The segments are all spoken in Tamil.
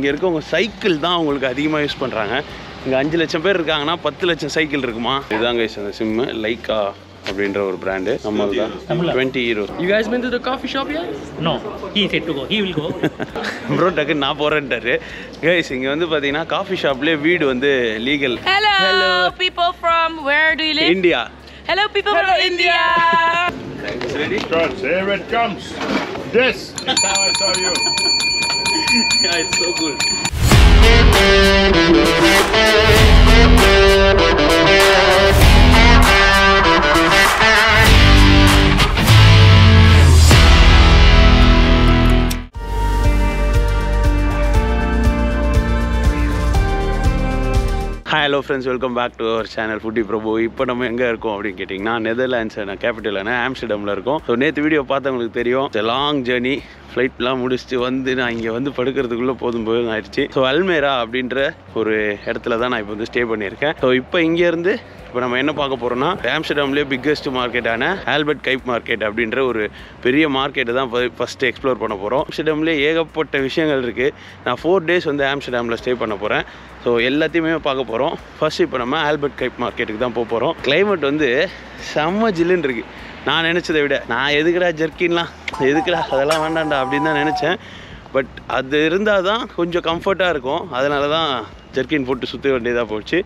இங்கே இருக்கவங்க சைக்கிள் தான் உங்களுக்கு அதிகமாக யூஸ் பண்ணுறாங்க. இங்கே 5 லட்சம் பேர் இருக்காங்கன்னா 10 லட்சம் சைக்கிள் இருக்குமா. இதுதான் கைஸ் அந்த சிம்மு லைக்கா அப்படின்ற ஒரு பிராண்டு. நம்ம தான் 20 euros. You guys been to the coffee shop yet? No. He said to go. He will go. Bro டக்கு நான் போகிறேன்ட்டாரு. கைஸ் இங்கே வந்து பார்த்தீங்கன்னா காஃபி ஷாப்லேயே வீடு வந்து legal. Hello, people from where do you live? India. Hello, people from India. Ready? Good. Here it comes. This is how I saw you. Yeah, it's so cool. Hi hello friends, welcome back to our channel foodie Prabhu. இப்போ நம்ம எங்கே இருக்கோம் அப்படின்னு கேட்டிங்கன்னா நெதர்லாண்ட்ஸ் கேபிட்டலான ஆம்ஸ்டர்டாமில் இருக்கோம். ஸோ நேற்று வீடியோ பார்த்தவங்களுக்கு தெரியும், லாங் ஜேர்னி ஃப்ளைட்லாம் முடிச்சுட்டு வந்து நான் இங்கே வந்து படுக்கிறதுக்குள்ளே போதும் ஆயிடுச்சு. ஸோ அல்மேரா அப்படின்ற ஒரு இடத்துல தான் நான் இப்போ வந்து ஸ்டே பண்ணியிருக்கேன். ஸோ இப்போ இங்கேருந்து இப்போ நம்ம என்ன பார்க்க போகிறோம்னா ஆம்ஸ்டர்டாம்லேயே பிக்கெஸ்ட் மார்க்கெட்டான ஆல்பர்ட் கைப் மார்க்கெட் அப்படின்ற ஒரு பெரிய மார்க்கெட்டை தான் ஃபஸ்ட்டு எக்ஸ்ப்ளோர் பண்ண போகிறோம். ஆம்ஸ்டர்டாம்லேயே ஏகப்பட்ட விஷயங்கள் இருக்குது. நான் 4 days வந்து ஆம்ஸ்டர்டாமில் ஸ்டே பண்ண போகிறேன். ஸோ எல்லாத்தையுமே பார்க்க போகிறோம். ஃபர்ஸ்ட் இப்போ நம்ம ஆல்பர்ட் கைப் மார்க்கெட்டுக்கு தான் போக போகிறோம். கிளைமேட் வந்து செம்ம ஜில்லுன்னு இருக்குது. நான் நினச்சதை விட, நான் எதுக்குடா ஜர்க்கின்லாம் எதுக்குடா அதெல்லாம் வேண்டாம்டா அப்படின்னு தான் நினச்சேன். பட் அது இருந்தால் தான் கொஞ்சம் கம்ஃபர்ட்டாக இருக்கும். அதனால தான் ஜர்க்கின் போட்டு சுற்ற வேண்டியதாக போச்சு.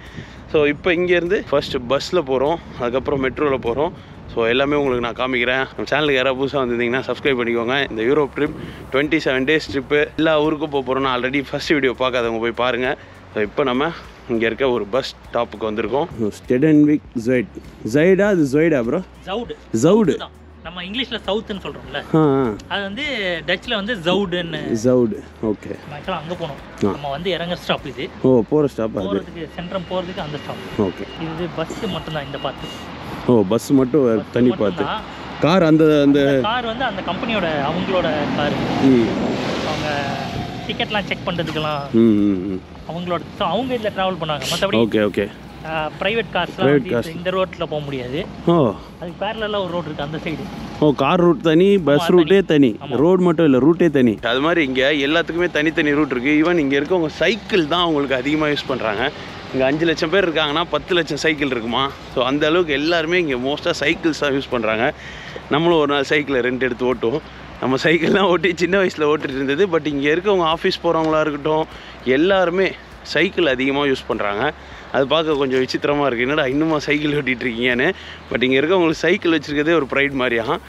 ஸோ இப்போ இங்கேருந்து ஃபர்ஸ்ட் பஸ்ஸில் போகிறோம், அதுக்கப்புறம் மெட்ரோவில் போகிறோம். ஸோ எல்லாமே உங்களுக்கு நான் காமிக்கிறேன். நம்ம சேனலுக்கு யாராவது புதுசாக வந்திருந்தீங்கன்னா சப்ஸ்கிரைப் பண்ணிக்கோங்க. இந்த யூரோப் ட்ரிப் 27 days ட்ரிப்பு எல்லா ஊருக்கும் போக போகிறோம். நான் ஆல்ரெடி ஃபஸ்ட் வீடியோ பார்க்காதவங்க போய் பாருங்கள். ஸோ இப்போ நம்ம இங்கே இருக்க ஒரு பஸ் ஸ்டாப்புக்கு வந்திருக்கோம். ஸ்டெடன்விக் ஜொய்ட். ஜொய்டா அது ஜொய்டா ப்ரோ? ஜவுடு. நம்ம இங்கிலீஷ்ல சவுத்னு சொல்றோம்ல, அது வந்து டச்ல வந்து ஜவுடுன்னு. ஜவுடு. ஓகே. ஆக்சுவலா அங்க போறோம். நம்ம வந்து இறங்குற ஸ்டாப் இது. ஓ, போற ஸ்டாப் அது. போறதுக்கு சென்ட்ரம் போறதுக்கு அந்த ஸ்டாப். ஓகே. இது பஸ் மட்டும் தான் இந்த பாத்து. ஓ, பஸ் மட்டும் தனி பாத்து. கார் அந்த கார் வந்து அந்த கம்பெனியோட அவங்களோட கார். அவங்க டிக்கெட்லாம் செக் பண்றதுக்குலாம் அவங்களோட, அவங்க இதுல டிராவல் பண்ணாங்க. மத்தபடி ஓகே ஓகே பிரைவேட் கார்ஸ்லாம் இந்த ரோட்ல போக முடியாது. ஓ, அதுக்கு பேரலலா ஒரு ரோட் இருக்கு அந்த சைடு. ஓ, கார் ரூட் தனி, பஸ் ரூட்டே தனி, ரோடு மட்டும் இல்லை ரூட்டே தனி. அது மாதிரி இங்கே எல்லாத்துக்குமே தனித்தனி ரூட் இருக்குது. ஈவன் இங்கே இருக்கவங்க சைக்கிள் தான் அவங்களுக்கு அதிகமாக யூஸ் பண்ணுறாங்க. இங்கே 5 லட்சம் பேர் இருக்காங்கன்னா 10 லட்சம் சைக்கிள் இருக்குமா. ஸோ அந்த அளவுக்கு எல்லாருமே இங்கே மோஸ்ட்டாக சைக்கிள்ஸ் தான் யூஸ் பண்ணுறாங்க. நம்மளும் ஒரு நாள் சைக்கிளை ரெண்ட் எடுத்து ஓட்டுவோம். நம்ம சைக்கிள்லாம் ஓட்டி சின்ன வயசில் ஓட்டிகிட்டு இருந்தது. பட் இங்கே இருக்கவங்க ஆஃபீஸ் போகிறவங்களா இருக்கட்டும் எல்லாருமே சைக்கிள் அதிகமாக யூஸ் பண்ணுறாங்க. அது பார்க்க கொஞ்சம் விசித்திரமாக இருக்குது, என்னடா இன்னுமா சைக்கிள் ஓட்டிகிட்டு இருக்கீங்கன்னு. பட் இங்கே இருக்கவங்களுக்கு சைக்கிள் வச்சுருக்கதே ஒரு ப்ரைட் மாதிரியாகும்.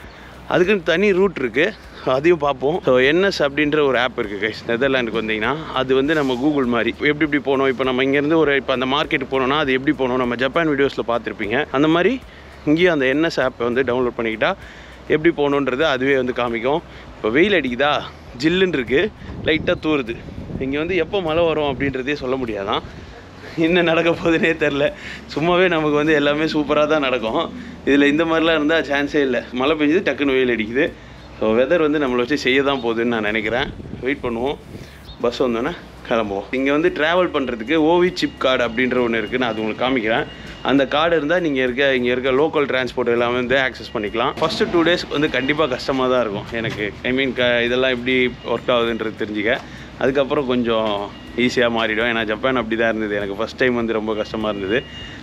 அதுக்குன்னு தனி ரூட் இருக்குது, அதையும் பார்ப்போம். ஸோ என்எஸ் அப்படின்ற ஒரு ஆப் இருக்குது கைஸ். நெதர்லாண்டுக்கு வந்தீங்கன்னா அது வந்து நம்ம கூகுள் மாதிரி எப்படி போகணும். இப்போ நம்ம இங்கேருந்து இப்போ அந்த மார்க்கெட்டுக்கு போனோம்னா அது எப்படி போகணும், நம்ம ஜப்பான் வீடியோஸில் பார்த்துருப்பீங்க. அந்த மாதிரி இங்கேயும் அந்த என்எஸ் ஆப்பை வந்து டவுன்லோட் பண்ணிக்கிட்டா எப்படி போகணுன்றது அதுவே வந்து காமிக்கும். இப்போ வெயில் அடிக்குதா, ஜில்லுன்னு இருக்குது, லைட்டாக தூருது. இங்கே வந்து எப்போ மழை வரும் அப்படின்றதே சொல்ல முடியாதான். என்ன நடக்க போகுதுன்னே தெரில. சும்மாவே நமக்கு வந்து எல்லாமே சூப்பராக தான் நடக்கும். இதில் இந்த மாதிரிலாம் இருந்தால் சான்ஸே இல்லை. மழை பெஞ்சுது, டக்குன்னு வெயில் அடிக்குது. ஸோ வெதர் வந்து நம்மளை வச்சு செய்ய தான் போகுதுன்னு நான் நினைக்கிறேன். வெயிட் பண்ணுவோம், பஸ் வந்தோன்னே கிளம்புவோம். இங்கே வந்து ட்ராவல் பண்ணுறதுக்கு ஓவி சிப் கார்டு அப்படின்ற ஒன்று இருக்குது. நான் அது உங்களுக்கு காமிக்கிறேன். அந்த கார்டு இருந்தால் நீங்கள் இங்கே இருக்க லோக்கல் டிரான்ஸ்போர்ட் எல்லாமே வந்து ஆக்சஸ் பண்ணிக்கலாம். ஃபஸ்ட்டு 2 days வந்து கண்டிப்பாக கஷ்டமாக தான் இருக்கும் எனக்கு. ஐ மீன் இதெல்லாம் எப்படி ஒர்க் ஆகுதுன்றது தெரிஞ்சுக்க. அதுக்கப்புறம் கொஞ்சம் ஈஸியாக மாறிடும். ஏன்னா ஜப்பான் அப்படி தான் இருந்தது. எனக்கு ஃபஸ்ட் டைம் வந்து ரொம்ப கஷ்டமாக இருந்தது.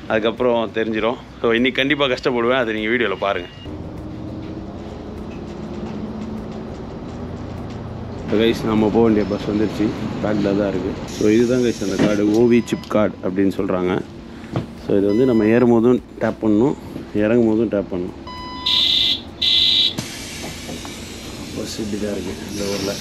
அதுக்கப்புறம் தெரிஞ்சிடும். ஸோ இன்றைக்கி கண்டிப்பாக கஷ்டப்படுவேன், அதை நீங்கள் வீடியோவில் பாருங்கள். கைஸ் நம்ம போக வேண்டிய பஸ் வந்துருச்சு, பேக்கில் தான் இருக்குது. ஸோ இதுதான் கைஸ் அந்த கார்டு, ஓவி சிப் கார்டு அப்படின்னு சொல்கிறாங்க. ஸோ இது வந்து நம்ம ஏறும் போதும் டேப் பண்ணணும், இறங்கும் போதும் டேப் பண்ணணும். பஸ் இப்படி தான் இருக்குது இந்த ஊரில்.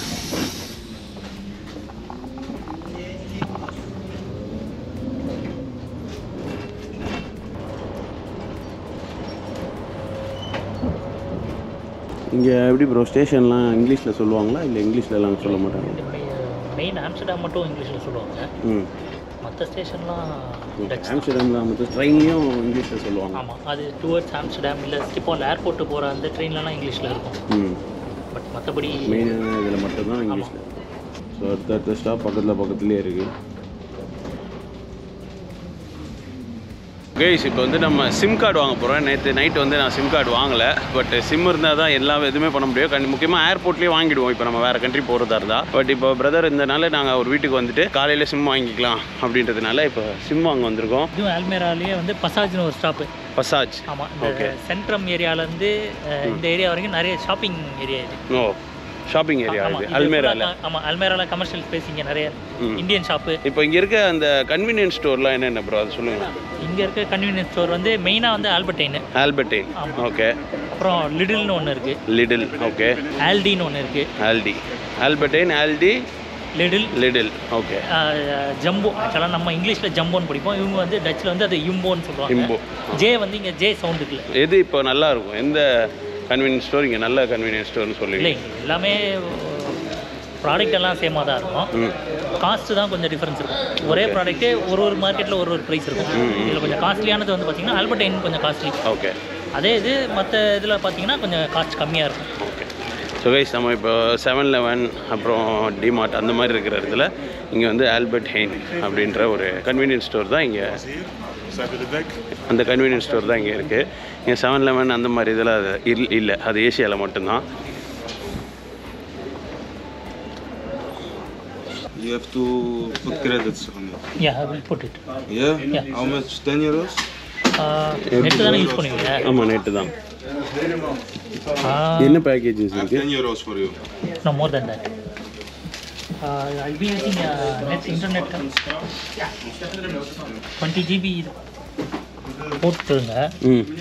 இங்கே எப்படி ப்ரோ ஸ்டேஷன்லாம் இங்கிலீஷில் சொல்லுவாங்களா இல்லை இங்கிலீஷ்லலாம் சொல்ல மாட்டாங்க? மெயின் ஆம்ஸ்டர்டாம் மட்டும் இங்கிலீஷில் சொல்லுவாங்க. மற்ற ஸ்டேஷன்லாம் ஆம்ஸ்டர்டாமில் மற்ற ட்ரெயின்லையும் இங்கிலீஷில் சொல்லுவாங்க. ஆமாம், அது டுவர்ட்ஸ் ஆம்ஸ்டர்டாம் இல்லை ஸ்கிப்பால் ஏர்போர்ட்டு போகிற அந்த ட்ரெயின்லலாம் இங்கிலீஷில் இருக்கும். பட் மற்றபடி மெயினான இதில் மட்டும்தான் இங்கிலீஷில். ஸோ அடுத்த ஸ்டாப் பக்கத்துலேயே இருக்குது. கைஸ் இப்போ வந்து நம்ம சிம் கார்டு வாங்க போகிறோம். நேற்று நைட்டு வந்து நான் சிம் கார்டு வாங்கலை. பட் சிம் இருந்தால் தான் எல்லாம் எதுவுமே பண்ண முடியும். முக்கியமாக ஏர்போர்ட்லேயே வாங்கிடுவோம் இப்போ நம்ம வேறு கண்ட்ரி போகிறதா இருந்தால். பட் இப்போ பிரதர் இருந்தனால நாங்கள் ஒரு வீட்டுக்கு வந்துட்டு காலையில் சிம் வாங்கிக்கலாம் அப்படின்றதுனால இப்போ சிம் வாங்க வந்திருக்கோம். இதுவும் அல்மேராலேயே வந்து பசாஜ்னு ஒரு ஸ்டாப்பு. பசாஜ். ஆமாம், ஓகே. சென்ட்ரம் ஏரியாவிலேருந்து இந்த ஏரியா வரைக்கும் நிறைய ஷாப்பிங் ஏரியா இது. ஓ, ஷாப்பிங் ஏரியா இது அல்மேரால. ஆமாம், அல்மேரால கமர்ஷியல் ஸ்பேஸ், இங்கே நிறைய இந்தியன் ஷாப்பு. இப்போ இங்கே இருக்க அந்த கன்வீனியன்ஸ் ஸ்டோர்லாம் என்னென்ன ப்ரோ அது சொல்லுங்கள். இங்கே இருக்க கன்வீனியன்ஸ் ஸ்டோர் வந்து மெயினாக வந்து ஆல்பர்டைன். ஓகே. அப்புறம் லிடில்னு ஒன்று இருக்குது. Little, okay. ஆல்டின்னு ஒன்று இருக்குது. ஆல்டி, ஆல்பர்டைன், ஆல்டி, லிடில், ஓகே. ஜம்போ, ஆக்சுவலாக நம்ம இங்கிலீஷில் ஜம்போன்னு படிப்போம், இவங்க வந்து டச்சில் வந்து அது யும்போன்னு சொல்லுவாங்க. இம்போ. ஜே வந்து இங்கே ஜே சவுண்ட் இருக்குல்ல. எது இப்போ நல்லா இருக்கும்? எந்த கன்வீனியன்ஸ் ஸ்டோர் இங்கே நல்ல கன்வீனியன்ஸ் ஸ்டோர்னு சொல்லுவீங்க? இல்லை, எல்லாமே ப்ராடக்ட் எல்லாம் சேமாக தான் இருக்கும். காஸ்ட்டு தான் கொஞ்சம் டிஃப்ரென்ஸ் இருக்கும். ஒரே ப்ராடக்ட்டே ஒரு மார்க்கெட்டில் ஒரு ப்ரைஸ் இருக்கும். இதில் கொஞ்சம் காஸ்ட்லியானது வந்து பார்த்தீங்கன்னா ஆல்பர்டைன் கொஞ்சம் காஸ்ட்லி. ஓகே. அதே இது மற்ற இதில் பார்த்தீங்கன்னா கொஞ்சம் காஸ்ட் கம்மியாக இருக்கும். ஓகே. ஸோ கைஸ் நம்ம இப்போ 7-Eleven அப்புறம் டிமார்ட் அந்த மாதிரி இருக்கிற இடத்துல இங்கே வந்து ஆல்பர்டைன் அப்படின்ற ஒரு கன்வீனியன்ஸ் ஸ்டோர் தான் இங்கே. அந்த கன்வீனியன்ஸ் ஸ்டோர் தான் இங்கே இருக்குது. இங்கே 7-Eleven அந்த மாதிரி இதெல்லாம் அது இல்லை, அது ஏசியாவில் மட்டும்தான். You have to put credits on it. Yeah, I will put it. Yeah? How much? 10 euros? Net தானே யூஸ் பண்ணுவீங்க? ஆமாம், நெட்டு தான். என்ன பேக்கேஜஸ் இருக்குது? 10 euros for you. No, more than that. I'll be using net internet 20 GB போட்டுருங்க.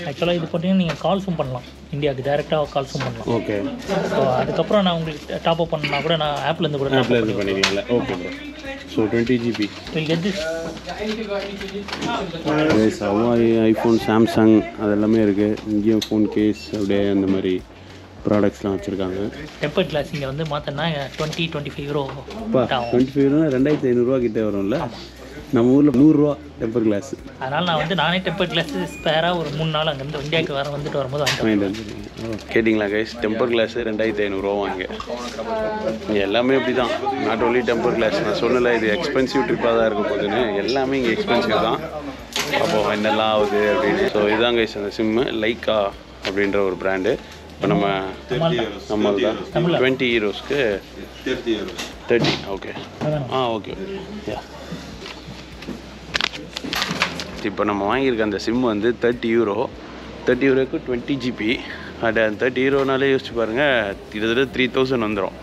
ஆக்சுவலாக இது போட்டிங்கன்னா நீங்கள் கால்ஸும் பண்ணலாம், இந்தியாவுக்கு டேரெக்டாக கால்ஸும் பண்ணலாம். ஓகே. ஸோ அதுக்கப்புறம் நான் உங்களுக்கு டாப் அப் பண்ணா கூட நான் ஆப்லேருந்து கூட ஆப்லேருந்து பண்ணிக்கலாம்ல. Okay bro. So 20 GB. Will get this. Huawei, iPhone, Samsung அதெல்லாமே இருக்குது. இங்கேயும் ஃபோன் கேஸ் அப்படியே அந்த மாதிரி ப்ராடக்ட்ஸ்லாம் வச்சுருக்காங்க. டெம்பர் கிளாஸ் இங்கே வந்து மாற்றினா 20-25 euro. 25 ரூபா 2500 கிட்டே வரும்ல. நம்ம ஊரில் 100 ரூபா டெம்பர் கிளாஸ். அதனால் நான் வந்து நானே டெம்பர் கிளாஸ் ஸ்பேராக ஒரு 3 நாள் அங்கேருந்து இந்தியாவுக்கு வந்துட்டு வரும்போது வாங்கிட்டு வந்துருக்கீங்க. கேட்டிங்களா கைஸ்? டெம்பர் கிளாஸ் 2500 ரூபா வாங்க. இங்கே எல்லாமே இப்படி தான். Not only temper glass. நான் சொன்னல இது எக்ஸ்பென்சிவ் ட்ரிப்பாக தான் இருக்கும் போதுன்னு. எல்லாமே இங்கே எக்ஸ்பென்சிவ் தான். அப்போது என்னெல்லாம் ஆகுது அப்படின்னு. ஸோ இதுதான் கைஸ் அந்த சிம்மு, லைக்கா அப்படின்ற ஒரு பிராண்டு. இப்போ நம்ம தான் 20 யூரோஸ்க்கு 30. ஓகே. ஓகே. இப்போ நம்ம வாங்கியிருக்க அந்த சிம் வந்து 30 யூரோ. 30 யூரோக்கு 20 GB. அது 30 யூரோனாலே யோசிச்சு பாருங்கள், கிட்டத்தட்ட 3000 வந்துடும்.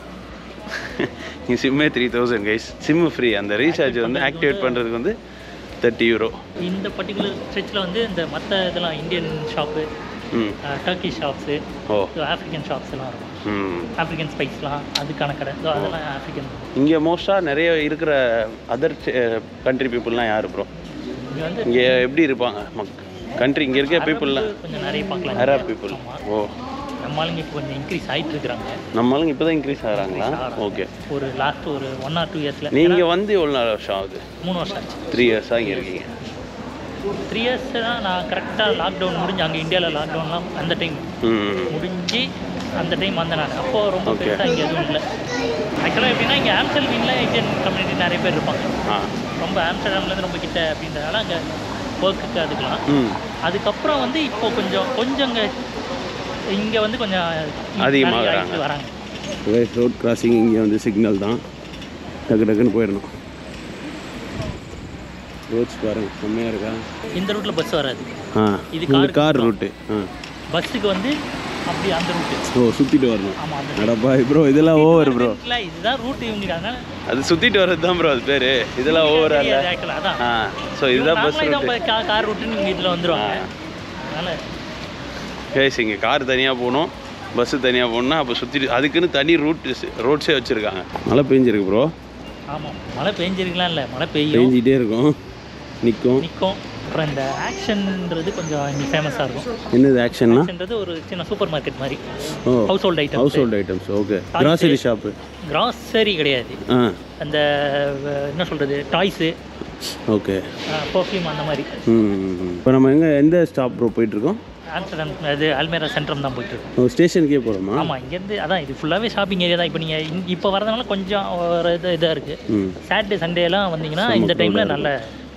இங்கே சிம்மே 3000 கைஸ். Sim free. அந்த ரீசார்ஜ் வந்து ஆக்டிவேட் பண்ணுறதுக்கு வந்து 30 யூரோ. இந்த பர்டிகுலர் ஸ்ட்ரெச்சில் வந்து இந்த மற்ற இதெல்லாம் Indian shop, Turkey shops, African shops எல்லாம் இருக்கும். ஆஃப்ரிக்கன் ஸ்பைஸ்லாம் அதுக்கான கடை. அதெல்லாம் ஆஃப்ரிக்கன். இங்கே மோஸ்ட்டாக நிறைய இருக்கிற அதர் கண்ட்ரி பீப்புளெலாம் யார் ப்ரோ? இங்கே எப்படி இருப்பாங்க கண்ட்ரி? இங்கே இருக்க பீப்புளெலாம் கொஞ்சம் நிறைய பார்க்கலாம். Arab people. ஓ, நம்ம ஆளுங்க இப்போ கொஞ்சம் இன்க்ரீஸ் ஆகிட்டு இருக்கிறாங்க. நம்ம ஆளுங்க இப்போ தான் இன்க்ரீஸ் ஆகிறாங்களா? ஓகே. ஒரு லாஸ்ட் ஒரு 1 or 2 இயர்ஸில். நீங்கள் வந்து எவ்வளோ நாள் வருஷம் ஆகுது? 3 வருஷம் ஆச்சு. 3 இயர்ஸாக இங்கே இருக்கீங்க. 3 இயர்ஸ் தான். நான் கரெக்டாக லாக்டவுன் முடிஞ்சு, அங்கே இந்தியாவில் லாக்டவுன்லாம் அந்த டைம் முடிஞ்சு அந்த டைம் வந்தேன் நான். அப்போது ரொம்ப பெருசாக இங்கே எதுவும் இல்லை. ஆக்சுவலாக எப்படின்னா இங்கே ஆம்ஸ்டர்டாமில் இந்தியன் கம்யூனிட்டி நிறைய பேர் இருப்பாங்க. ரொம்ப ஆம்ஸ்டர்டாம்லேருந்து ரொம்ப கிட்ட அப்படின்றதுனால அங்கே ஒர்க்குக்கு அதுக்கலாம். அதுக்கப்புறம் வந்து இப்போ கொஞ்சம் இங்கே வந்து கொஞ்சம் அதிகமாக வராங்க. ரோட் கிராசிங் இங்கே வந்து சிக்னல் தான், டக்கு டக்குன்னு போயிடணும். ரோட்ஸ் பாருங்கள், செம்மையாக இருக்கா? இந்த ரூட்டில் பஸ் வராது. இது கார் ரூட்டு. பஸ்ஸுக்கு வந்து அப்படி அந்த ரூட்டு. ஓ, சுற்றிட்டு வரணும். அடப்பா ப்ரோ, இதெல்லாம் ஓவர் ப்ரோ. இல்லை, இதுதான் ரூட்டு இவங்களுக்கு. அதனால அது சுற்றிட்டு வர்றது தான் ப்ரோ அது பேர். இதெல்லாம் ஓவர் அல்ல. அதான். ஸோ இதுதான் பஸ் கார் ரூட்டுன்னு இவங்க இதில் வந்துடுவாங்க. அதனால் கேஸ் இங்கே கார் தனியாக போகணும், பஸ்ஸு தனியாக போகணுன்னா அப்போ சுற்றிட்டு அதுக்குன்னு தனி ரோட்ஸே வச்சுருக்காங்க. மழை பெஞ்சிருக்கு ப்ரோ. ஆமாம், மழை பெஞ்சிருக்கலாம். இல்லை, மழை பெஞ்சிட்டே இருக்கும், நிற்கும். அப்புறம் இந்த ஆக்ஷன்ன்றது கொஞ்சம் இங்கே ஃபேமஸாக இருக்கும். என்னது ஆக்ஷன்னா? ஆக்ஷன்றது ஒரு சின்ன சூப்பர் மார்க்கெட் மாதிரி. House hold items. Okay. Grocery shop. Grocery கிடையாது, அந்த என்ன சொல்கிறது, டாய்ஸு. ஓகே. பர்ஃப்யூம் அந்த மாதிரி. இப்போ நம்ம எந்த ஸ்டாப் ப்ரோ போயிட்டுருக்கோம்? ஆம்ஸ்டர்டாம். அது அல்மேரா சென்ட்ரம் தான் போயிட்டுருக்கோம். ஸ்டேஷனுக்கே போகிறோமா? ஆமாம், இங்கேருந்து அதான். இது ஃபுல்லாகவே ஷாப்பிங் ஏரியா தான். இப்போ நீங்கள் இப்போ வரதுனால கொஞ்சம் ஒரு இதாக இருக்குது. சாட்டர்டே சண்டேலாம் வந்தீங்கன்னா இந்த டைமில் நல்ல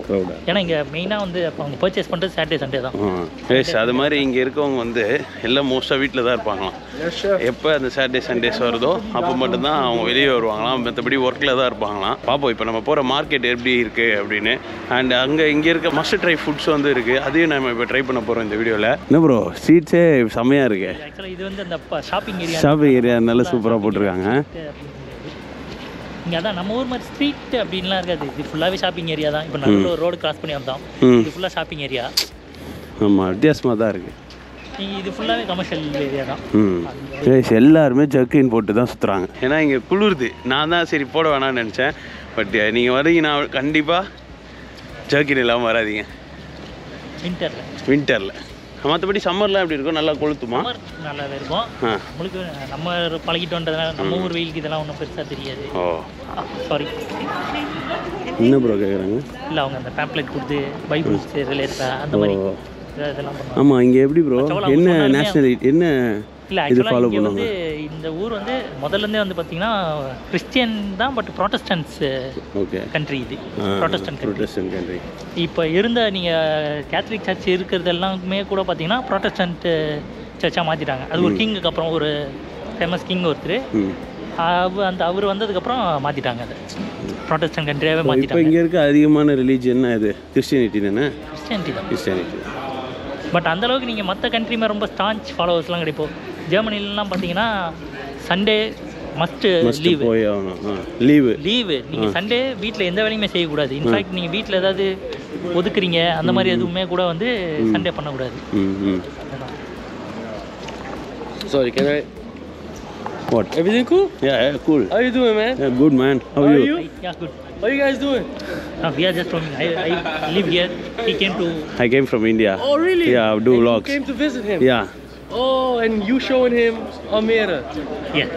க்ரௌடா. ஏன்னா இங்கே மெயினாக வந்து அப்போ அவங்க பர்ச்சேஸ் பண்ணுறது சாட்டர்டே சண்டே தான். எஸ், அது மாதிரி இங்கே இருக்கவங்க வந்து எல்லாம் மோஸ்ட்டாக வீட்டில் தான் இருப்பாங்களாம். எப்போ அந்த சாட்டர்டே சண்டேஸ் வருதோ அப்போ மட்டும்தான் அவங்க வெளியே வருவாங்களாம். மற்றபடி ஒர்க்கில் தான் இருப்பாங்களாம். பார்ப்போம் இப்போ நம்ம போகிற மார்க்கெட் எப்படி இருக்குது அப்படின்னு. அண்ட் அங்கே இங்கே இருக்க மஸ்ட் ட்ரை ஃபுட்ஸ் வந்து இருக்குது. அதையும் நம்ம இப்போ ட்ரை பண்ண போகிறோம் இந்த வீடியோவில். என்ன ப்ரோ, ஸ்ட்ரீட்ஸே செம்மையாக இருக்கு. ஆக்சுவலாக இது வந்து அந்த ஷாப்பிங் ஏரியா. ஷாப்பிங் ஏரியா நல்லா சூப்பராக போட்டிருக்காங்க. இங்கே அதான் நம்ம ஊர் மாதிரி ஸ்ட்ரீட் அப்படின்லாம் இருக்காது. இது ஃபுல்லாகவே ஷாப்பிங் ஏரியா தான். இப்போ நல்ல ஒரு ரோடு கிராஸ் பண்ணி வந்தோம். இது ஃபுல்லாக ஷாப்பிங் ஏரியா. ஆமாம், வித்தியாசமாக தான் இருக்குது. நீங்கள் இது ஃபுல்லாகவே கமர்ஷியல் ஏரியா தான். எல்லாருமே ஜர்க்கின் போட்டு தான் சுற்றுறாங்க. ஏன்னா இங்கே குளிருது. நான் தான் சரி போட வேணாம்னு நினச்சேன். பட் நீங்கள் வரீங்கன்னா கண்டிப்பாக ஜர்க்கின் இல்லாமல் வராதிங்க வின்டரில். மற்றபடி சம்மர்லாம் எப்படி இருக்கும்? நல்லா கொளுத்துமா? நல்லாவே இருக்கும். நம்மளுக்கு நம்ம பழகிட்டு வந்ததுனால நம்ம ஊர் வெயிலுக்கு இதெல்லாம் ஒன்றும் பெருசாக தெரியாது. ஓ சாரி, என்ன ப்ரோ கேட்குறாங்க? இல்லை அவங்க அந்த பேம்ப்ளெட் கொடுத்து பைபிள்ஸ் ரிலேட்டடாக அந்த மாதிரி இதெல்லாம் பண்ணுவாங்க. ஆமாம், இங்கே எப்படி ப்ரோ, என்ன நேஷனாலிட்டி, என்ன இல்லை ஆக்சுவலாக இங்கே வந்து இந்த ஊர் வந்து முதல்லேருந்தே வந்து பார்த்தீங்கன்னா கிறிஸ்டியன் தான். பட் ப்ராட்டஸ்டன்ஸ் கண்ட்ரி இது. Protestant country. இப்போ இருந்த நீங்கள் கேத்தலிக் சர்ச் இருக்கிறது எல்லாமே கூட பார்த்தீங்கன்னா ப்ராட்டஸ்டன்ட் சர்ச்சாக மாற்றிட்டாங்க. அது ஒரு கிங்குக்கு அப்புறம் ஒரு ஃபேமஸ் கிங் ஒருத்தர் அவர் வந்ததுக்கப்புறம் மாற்றிட்டாங்க. அது ப்ராட்டஸ்டன்ட் கண்ட்ரியாகவே மாற்றிட்டாங்க. இங்கே இருக்க அதிகமான ரிலீஜியன் அது கிறிஸ்டியானிட்டி தானே? கிறிஸ்டியானிட்டி. பட் அந்தளவுக்கு நீங்கள் மற்ற கண்ட்ரிமே ரொம்ப ஸ்டான்ச் ஃபாலோவர்ஸ்லாம் கிடைப்போம். ஜெர்மனிலாம் பார்த்தீங்கன்னா சண்டே மஸ்ட்டு லீவு. நீங்கள் சண்டே வீட்டில் எந்த வேலையுமே செய்யக்கூடாது. இன்ஃபேக்ட் நீங்கள் வீட்டில் ஏதாவது ஒதுக்குறீங்க அந்த மாதிரி எதுவுமே கூட வந்து சண்டே பண்ணக்கூடாது. Sorry, can I? What? Everything cool? Yeah, cool. How you doing, man? Yeah, good, man. How are you? Yeah, good. How you guys doing? We are just from. I live here. He came to. I came from India. Oh, really? Yeah, I do and vlogs. You came to visit him? Yeah. Oh, and you showing him Almere? Yeah.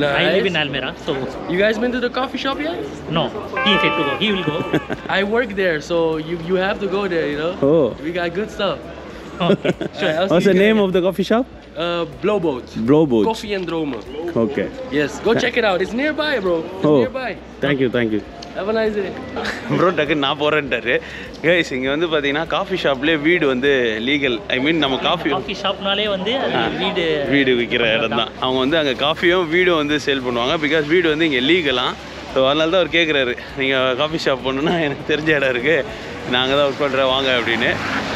Nice. I live in Almere, so. You guys been to the coffee shop yet? No. He said to go. He will go. I work there, so you have to go there, you know? Oh. We got good stuff. Okay. Sure. What's the name of the coffee shop? Blowboat. Blowboat. Coffee and Droma. Okay. Yes, go check it out. It's nearby, bro. It's nearby. Thank you, thank you. Have a nice day. Bro டக்குன்னு நான் போகிறேன்ட்டாரு. கைஸ் இங்கே வந்து பார்த்தீங்கன்னா காஃபி ஷாப்லேயே வீடு வந்து லீகல். ஐ மீன் நம்ம காஃபி ஷாப்னாலே வந்து வீடு விற்கிற இடம் தான். அவங்க வந்து அங்கே காஃபியும் வீடும் வந்து சேல் பண்ணுவாங்க. பிகாஸ் வீடு வந்து இங்கே லீகலாம். ஸோ அதனால தான் அவர் கேட்குறாரு, நீங்கள் காஃபி ஷாப் பண்ணணுன்னா எனக்கு தெரிஞ்ச இடம் இருக்குது, நாங்கள் தான் ஒர்க் பண்ணுறேன் வாங்க அப்படின்னு.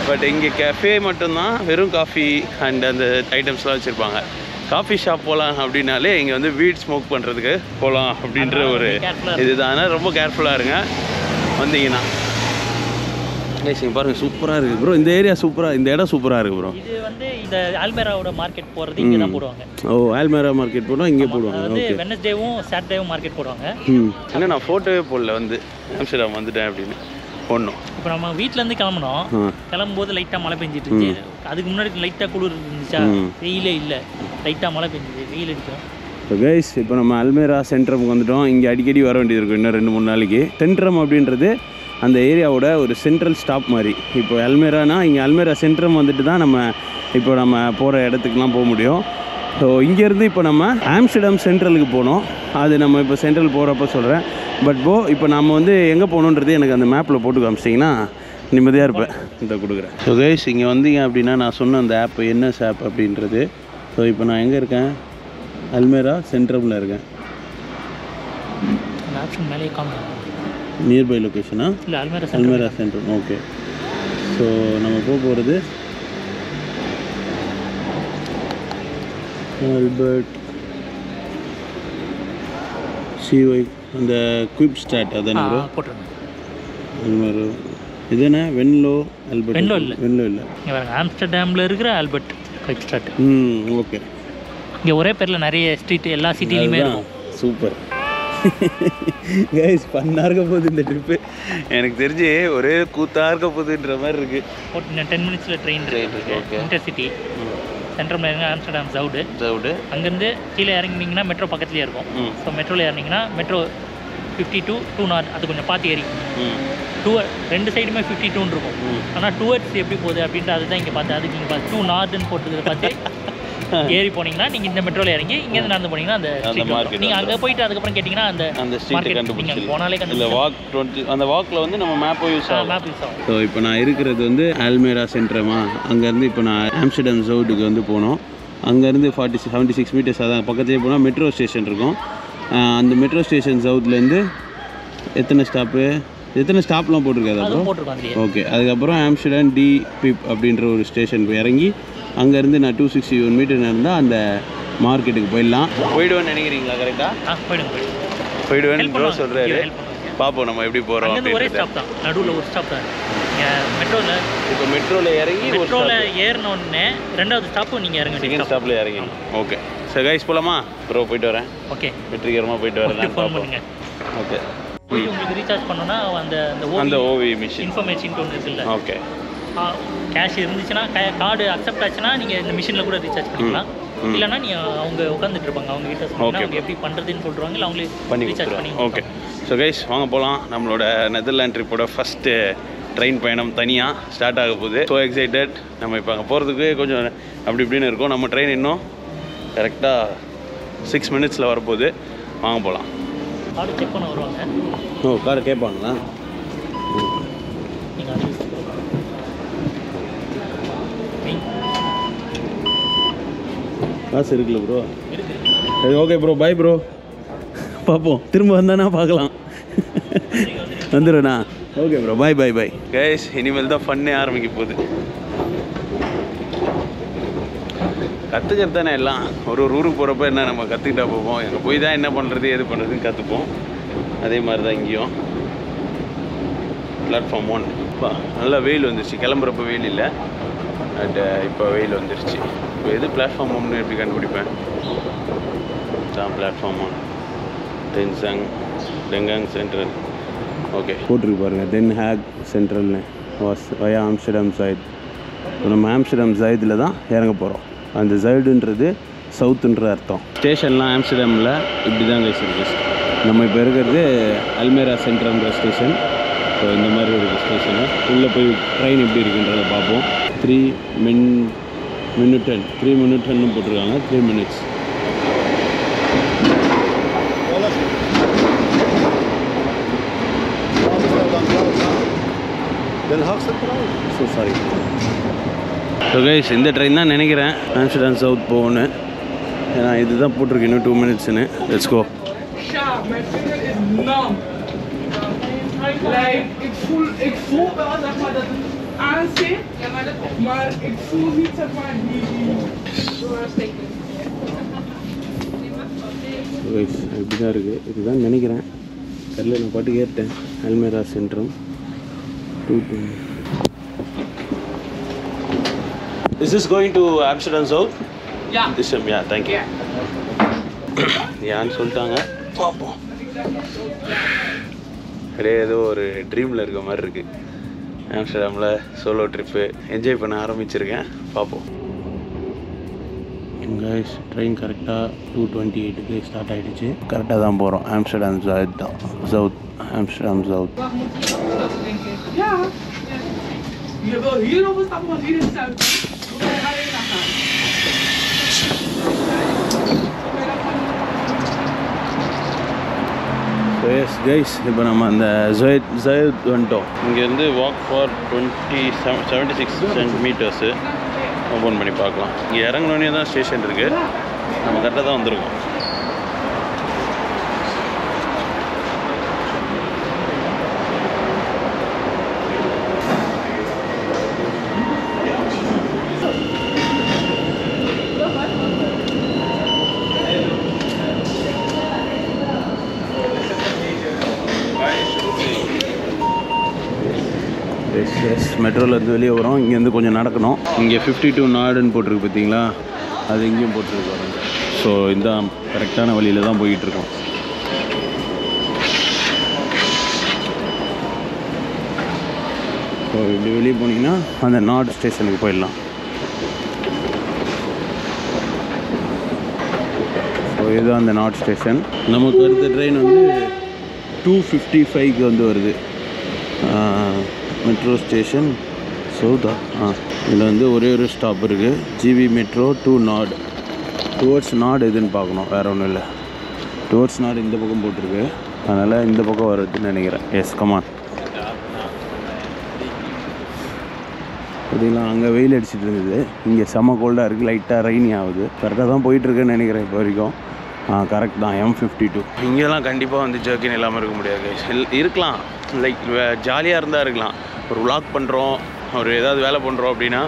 பட் இங்கே கேஃபே மட்டும்தான், வெறும் காஃபி அண்ட் அந்த ஐட்டம்ஸ்லாம் வச்சுருப்பாங்க. காஃபி ஷாப் போகலாம் அப்படின்னாலே இங்கே வந்து வீட் ஸ்மோக் பண்ணுறதுக்கு போகலாம் அப்படின்ற ஒரு இதுதான். ஆனால் ரொம்ப கேர்ஃபுல்லாக இருங்க வந்தீங்கன்னா. இங்கே பாருங்கள், சூப்பராக இருக்குது ப்ரோ. இந்த ஏரியா சூப்பராக, இந்த இடம் சூப்பராக இருக்குது ப்ரோ. இது வந்து இந்த ஆல்மேராவோட மார்க்கெட் போகிறது இங்கே தான் போடுவாங்க. ஓ, ஆல்மேரா மார்க்கெட் போடுவோம், இங்கே போடுவாங்க. வந்து வெட்னஸ்டேவும் சாட்டர்டேவும் மார்க்கெட் போடுவாங்க. ஏன்னா நான் ஃபோட்டோவே போடல வந்து ஆம்ஸ்டர்டாம் வந்துட்டேன் அப்படின்னு போடணும். இப்போ நம்ம வீட்டிலேருந்து கிளம்புனோம். கிளம்பும்போது லைட்டாக மழை பெஞ்சிட்டு இருந்துச்சு. அதுக்கு முன்னாடி லைட்டாக குளிர் இருந்துச்சா, வெயிலே இல்லை, லைட்டாக மழை பெஞ்சிது, வெயில் அடிக்கும். இப்போ கைஸ் இப்போ நம்ம அல்மேரா சென்ட்ரமுக்கு வந்துவிட்டோம். இங்கே அடிக்கடி வர வேண்டியது இருக்கும் இன்னும் 2-3 நாளைக்கு. சென்ட்ரம் அப்படின்றது அந்த ஏரியாவோட ஒரு சென்ட்ரல் ஸ்டாப் மாதிரி. இப்போ அல்மேரானா இங்கே அல்மேரா சென்ட்ரம் வந்துட்டு தான் நம்ம போகிற இடத்துக்குலாம் போக முடியும். ஸோ இங்கேருந்து இப்போ நம்ம ஆம்ஸ்டர்டாம் சென்ட்ரலுக்கு போனோம். அது நம்ம இப்போ சென்ட்ரல் போகிறப்ப சொல்கிறேன். பட் இப்போ நம்ம வந்து எங்கே போகணுன்றது எனக்கு அந்த மேப்பில் போட்டு காமிச்சிட்டிங்கன்னா நிம்மதியாக இருப்பேன். இதை கொடுக்குறேன். ஸோ கைஸ் இங்கே வந்தீங்க அப்படின்னா நான் சொன்ன அந்த ஆப் என்எஸ் ஆப் அப்படின்றது. ஸோ இப்போ நான் எங்கே இருக்கேன்? அல்மேரா சென்ட்ரமில் இருக்கேன். ஆப்ஷன் மேலே காமிக்கும். நியர்பை லொக்கேஷனா? இல்லை, அல்மேரா சென்ட்ரம். ஓகே. ஸோ நம்ம போகிறது ஆல்பர்ட் சிஒய் அந்த குயிப் ஸ்டாட் அதானே ப்ரோ? அல்மேரா இதுனா வென்லோ ஆல்பர்ட். வென்லோ இல்லை. இங்கே பாருங்க, ஆம்ஸ்டர்டாமில் இருக்கிற ஆல்பர்ட் குயிப் ஸ்டாட். ஓகே. இங்கே ஒரே பேரில் நிறைய ஸ்ட்ரீட் எல்லா சிட்டிலையுமே இருக்கும். சூப்பர் கைஸ், பண்ணாக இருக்க போகுது இந்த ட்ரிப்பு. எனக்கு தெரிஞ்சு ஒரே கூத்தாக இருக்க போகுதுன்ற மாதிரி இருக்குது. 10 மினிட்ஸில் ட்ரெயின் இருக்குது. இன்டர்சிட்டி சென்ட்ரமில் இருங்க. ஆம்ஸ்டர்டாம் ஜவுடு. அங்கேருந்து கீழே இறங்கினீங்கன்னா மெட்ரோ பக்கத்துலேயே இருக்கும். ஸோ மெட்ரோவில் இறங்கிங்கன்னா மெட்ரோ 52 2 நாட், அது கொஞ்சம் பார்த்து ஏறி 2 சைடுமே 52 இருக்கும். ஆனால் டுவர்ட்ஸ் எப்படி போகுது அப்படின்ட்டு அதுதான் இங்கே பார்த்து. அதுக்கு இங்கே பார்த்து 2 நார்துன்னு போட்டுக்கிறத பார்த்து ஏறி போனீங்கன்னா நீங்கள் இந்த மெட்ரோவில் இறங்கி இங்கேருந்து நடந்து போனீங்கன்னா அந்த market நீங்கள் அங்கே போயிட்டு அதுக்கப்புறம் கேட்டிங்கன்னா அந்த ஸ்ட்ரீட்டை நீங்கள் போனாலே இல்லை வாக் 20 அந்த வாக்கில் வந்து நம்ம மேப்போ யூஸ் ஆகும். மேப் யூஸ் ஆகும். ஸோ இப்போ நான் இருக்கிறது வந்து ஆல்மேரா சென்ட்ரமா, அங்கேருந்து இப்போ நான் ஆம்ஸ்டர்டாம் ஜவுட்டுக்கு வந்து போனோம். அங்கேருந்து 76 மீட்டர்ஸ் அதான் பக்கத்துலேயே போனால் மெட்ரோ ஸ்டேஷன் இருக்கும். அந்த மெட்ரோ ஸ்டேஷன் சவுத்லேருந்து எத்தனை ஸ்டாப்லாம் போட்டிருக்காது அப்புறம் போட்டிருக்காங்க. ஓகே, அதுக்கப்புறம் ஆம்ஸ்டர்டாம் டி பிப் அப்படின்ற ஒரு ஸ்டேஷன் இறங்கி அங்கேருந்து நான் 261 மீட்டர் நடந்தால் அந்த மார்க்கெட்டுக்கு போயிடுவேன்னு நினைக்கிறீங்களா? கரெக்டாக போயிடுவேன்னு ப்ரோ சொல்கிறாரு. பார்ப்போம் நம்ம எப்படி போகிறோம். ஒரே ஸ்டாப் தான், நடுவில் ஒரு ஸ்டாப் தான். மெட்ரோவில் இப்போ மெட்ரோவில் இறங்கி ஏறினோடனே 2வது ஸ்டாப்பும் நீங்கள் இறங்க செகண்ட் ஸ்டாப்பில் இறங்கணும். ஓகே சரி கைஸ் போகலாமா? ப்ரோ போயிட்டு வரேன். ஓகே வெற்றிகரமாக போயிட்டு வரேன். ஃபோன் பண்ணுங்க. ஓகே உங்களுக்கு ரீசார்ஜ் பண்ணோன்னா அந்த ஓவி மிஷின் இன்ஃபர்மேஷன் ஒன்று இருக்குல்ல. ஓகே கேஷ் இருந்துச்சுன்னா கார்டு அக்செப்ட் ஆச்சுன்னா நீங்கள் இந்த மிஷினில் கூட ரீசார்ஜ் பண்ணிக்கலாம். இல்லைன்னா நீங்கள் அவங்க உட்காந்துட்டு இருப்பாங்க, அவங்க கிட்ட சொன்னீங்கன்னா அவங்க எப்படி பண்ணுறதுன்னு சொல்கிறாங்க, இல்லை அவங்களே பண்ணி ரீசார்ஜ் பண்ணி. ஓகே ஸோ கைஸ் வாங்க போகலாம். நம்மளோட நெதர்லாண்ட் ட்ரிப்போட ஃபஸ்ட்டு ட்ரெயின் பயணம் தனியாக ஸ்டார்ட் ஆக போகுது. So excited. நம்ம இப்போ அங்கே போகிறதுக்கு கொஞ்சம் அப்படி இப்படின்னு இருக்கும். நம்ம ட்ரெயின் இன்னும் கரெக்டாக 6 மினிட்ஸில் வரப்போகுது. வாங்க போகலாம். கார்டு செக் பண்ண வருவாங்க. ஓ காரை கேட்பாங்களா? நீங்கள் அது காசு இருக்குல்ல ப்ரோ? சரி ஓகே ப்ரோ, பாய் ப்ரோ. பார்ப்போம், திரும்ப வந்தானா பார்க்கலாம். வந்துடுண்ணா. ஓகே ப்ரோ, பாய் பாய் பாய். கைஸ் இனிமேல் தான் ஃபன்னே ஆரம்பிக்க போகுது. கற்றுக்கிறது தானே எல்லாம். ஒரு ஊருக்கு போகிறப்ப என்ன நம்ம கற்றுக்கிட்டா போவோம். எங்கே போய் தான் என்ன பண்ணுறது எது பண்ணுறதுன்னு கற்றுப்போம். அதே மாதிரி தான் இங்கேயும். பிளாட்ஃபார்ம் 1 நல்லா வெயில் வந்துருச்சு. கிளம்புறப்ப வெயில் இல்லை, பட் இப்போ வெயில் வந்துருச்சு. இப்போ எது பிளாட்ஃபார்ம் 1 எப்படி கண்டுபிடிப்பேன்? தான் பிளாட்ஃபார்ம் 1 டெங்காங் சென்ட்ரல். ஓகே போட்டிருக்கு பாருங்கள், தென் ஹேக் சென்ட்ரல்னு வயா ஆம்ஸ்டர்டாம் ஜைட். நம்ம ஆம்ஸ்டர்டாம் ஜைடில் தான் இறங்க போகிறோம். அந்த ஜைடுன்றது சவுத்துன்ற அர்த்தம். ஸ்டேஷன்லாம் ஆம்ஸ்டர்டாமில் இப்படி தான் இருக்குது. நம்ம இப்போ இருக்கிறது அல்மேரா சென்ட்ரல்ன்ற ஸ்டேஷன். ஸோ இந்த மாதிரி ஒரு ஸ்டேஷனு. உள்ளே போய் ட்ரெயின் எப்படி இருக்குன்றதை பார்ப்போம். 3 மினிட்னு போட்டிருக்காங்க. 3 minutes. So sorry. So guys இந்த ட்ரெயின் தான் நினைக்கிறேன் ஆம்ஸ்டர்டாம் சவுத் போகணும். ஏன்னா இதுதான் போட்டிருக்கு இன்னும் 2 மினிட்ஸ்னு. Let's go. My finger is numb. Like, ik voel wel, zeg maar, dat het aanzit, maar ik voel niet, zeg maar, இப்படி தான் இருக்குது. இதுதான் நினைக்கிறேன், தெரியல. நான் பாட்டு கேட்டேன். Almirah சென்ட்ரம் 2. Is this going to Amsterdam South? Yeah. This time, yeah, thank you. யான்னு சொல்லிட்டாங்க, பார்ப்போம். அப்படியே ஏதோ ஒரு ட்ரீமில் இருக்க மாதிரி இருக்குது. ஆம்ஸ்டர்டாமில் சோலோ ட்ரிப்பு என்ஜாய் பண்ண ஆரம்பிச்சிருக்கேன். பார்ப்போம். கைஸ் ட்ரெயின் கரெக்டாக 2:28க்கு ஸ்டார்ட் ஆகிடுச்சு. கரெக்டாக தான் போகிறோம். ஆம்ஸ்டர்டாம் சவுத் தான். Amsterdam south. Ja. Je wil hier op stappen, want hier is het zuid. Hoe ga je naar gaan? So S guys இப்போ நம்ம அந்த ஜயத் வந்துட்டோம். இங்கேருந்து வாக் ஃபார் 76 மீட்டர்ஸு. ஓப்பன் பண்ணி பார்க்கலாம். இங்கே இறங்கினோடனே தான் ஸ்டேஷன் இருக்குது. நம்ம கரெக்டாக தான் வந்திருக்கோம். மெட்ரோலேருந்து வெளியே வரோம். இங்கேருந்து கொஞ்சம் நடக்கணும். இங்கே 52 நாடுன்னு போட்டிருக்கு பார்த்தீங்களா, அது இங்கேயும் போட்டிருக்கு பாருங்க. ஸோ இந்த கரெக்டான வழியில் தான் போயிட்டுருக்கோம். ஸோ இப்படி வெளியே போனீங்கன்னா அந்த நார்த் ஸ்டேஷனுக்கு போயிடலாம். ஸோ இதுதான் அந்த நார்த் ஸ்டேஷன். நமக்கு அடுத்த ட்ரெயின் வந்து 2:55க்கு வந்து வருது. Metro station Sawda. இதில் வந்து ஒரே ஒரு ஸ்டாப் இருக்குது. ஜிவி மெட்ரோ 2 நாட் டுவர்ட்ஸ் நாடு எதுன்னு பார்க்கணும், வேறு ஒன்றும் இல்லை. டுவர்ட்ஸ் நாடு இந்த பக்கம் போட்டிருக்கு, அதனால் இந்த பக்கம் வருதுன்னு நினைக்கிறேன். Yes come on. பார்த்தீங்களா, அங்கே வெயில் அடிச்சுட்டு இருந்தது, இங்கே செம்ம கோல்டாக இருக்குது, லைட்டாக ரெய்னி ஆகுது. கரெக்டாக தான் போயிட்டுருக்குன்னு நினைக்கிறேன் இப்போ வரைக்கும். கரெக்ட் தான், M52. இங்கெல்லாம் கண்டிப்பாக வந்து ஜர்க்கின் இல்லாமல் இருக்க முடியாது. இருக்கலாம், லைக் ஜாலியாக இருந்தால் இருக்கலாம். ஒரு vlog பண்ணுறோம், ஒரு ஏதாவது வேலை பண்ணுறோம் அப்படின்னா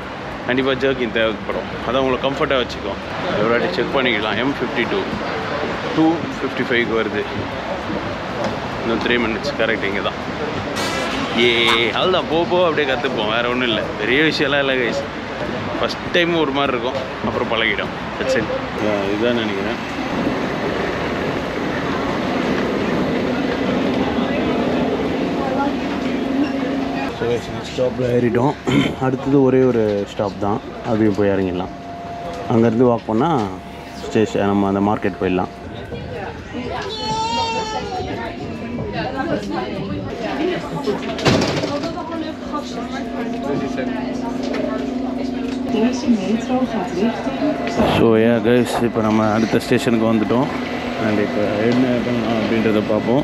கண்டிப்பாக ஜர்க்கின் தேவைப்படும். அதான் உங்களை கம்ஃபர்ட்டாக வச்சுக்கோம். ஒரு வாட்டி செக் பண்ணிக்கலாம். M52 255க்கு வருது. இன்னும் 3 minutes கரெக்ட். இங்கே தான் அதுதான் போக அப்படியே கற்றுப்போம், வேறு ஒன்றும் இல்லை, பெரிய விஷயம்லாம் இல்லை கைஸ். ஃபஸ்ட் டைம் ஒரு மாதிரி இருக்கும், அப்புறம் பழகிடும். சரி, இதுதான் நினைக்கிறேன். ஸோ ஸ்டாப்பில் ஏறிட்டோம். அடுத்தது ஒரே ஒரு ஸ்டாப் தான், அப்படியும் போய் இறங்கிடலாம். அங்கேருந்து வாக் பண்ணால் ஸ்டேஷன், நம்ம அந்த மார்க்கெட் போயிடலாம். ஸோ கைஸ், இப்போ நம்ம அடுத்த ஸ்டேஷனுக்கு வந்துட்டோம். அண்ட் இப்போ என்ன பண்ணலாம் அப்படின்றத பார்ப்போம்.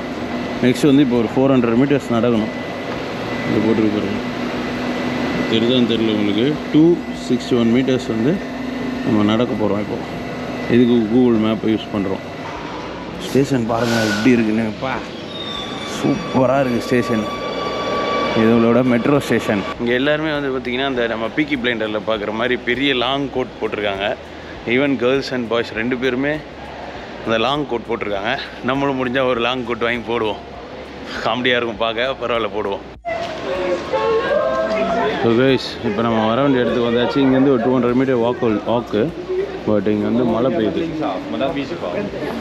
நெக்ஸ்ட் வந்து இப்போ ஒரு 400 meters நடக்கணும். இது போட்டுருக்கு, தெரியுதான்னு தெரியல உங்களுக்கு. 261 meters வந்து நம்ம நடக்க போகிறோம். இப்போது இதுக்கு கூகுள் மேப்பை யூஸ் பண்ணுறோம். ஸ்டேஷன் பாருங்கள் எப்படி இருக்குன்னு. சூப்பராக இருக்குது ஸ்டேஷன். இதோட மெட்ரோ ஸ்டேஷன். இங்கே எல்லாருமே வந்து பார்த்திங்கன்னா அந்த நம்ம பீக்கி பிளைண்டரில் பார்க்குற மாதிரி பெரிய லாங் கோட் போட்டிருக்காங்க. ஈவன் கேர்ள்ஸ் அண்ட் பாய்ஸ் 2 பேருமே அந்த லாங் கோட் போட்டிருக்காங்க. நம்மளும் முடிஞ்சால் ஒரு லாங் கோட் வாங்கி போடுவோம், காமெடியாக இருக்கும் பார்க்க, பரவாயில்ல போடுவோம். ஸோ கைஸ், இப்போ நம்ம வர வேண்டிய இடத்துக்கு வந்தாச்சு. இங்கேருந்து ஒரு 200 meter வாக்கு. பட் இங்கே வந்து மழை பெய்யுது,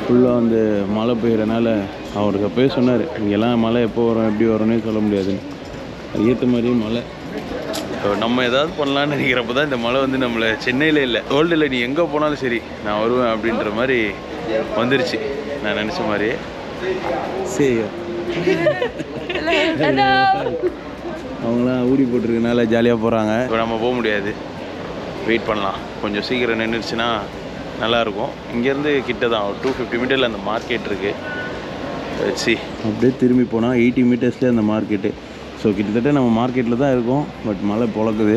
ஃபுல்லாக வந்து மழை பெய்கிறனால அவருக்கு அப்போயே சொன்னார், இங்கெல்லாம் மழை எப்போ வரும் எப்படி வரும்னே சொல்ல முடியாதுன்னு. ஏற்ற மாதிரியே மழை. நம்ம ஏதாவது பண்ணலான்னு நினைக்கிறப்ப தான் இந்த மழை வந்து நம்மளை சென்னையில் இல்லை, வேர்ல்டில் நீ எங்கே போனாலும் சரி நான் வருவேன் அப்படின்ற மாதிரி வந்துருச்சு. நான் நினச்ச மாதிரியே. சரி, அவங்களாம் ஊடி போட்டிருக்கனால ஜாலியாக போகிறாங்க. இப்போ நம்ம போக முடியாது, வெயிட் பண்ணலாம். கொஞ்சம் சீக்கிரம் நின்றுச்சுன்னா நல்லாயிருக்கும். இங்கேருந்து கிட்ட தான் ஒரு 250 meters அந்த மார்க்கெட் இருக்குது. வச்சு அப்படியே திரும்பி போனால் 80 metersலேயே அந்த மார்க்கெட்டு. ஸோ கிட்டத்தட்ட நம்ம மார்க்கெட்டில் தான் இருக்கோம். பட் மழை பொழக்குது.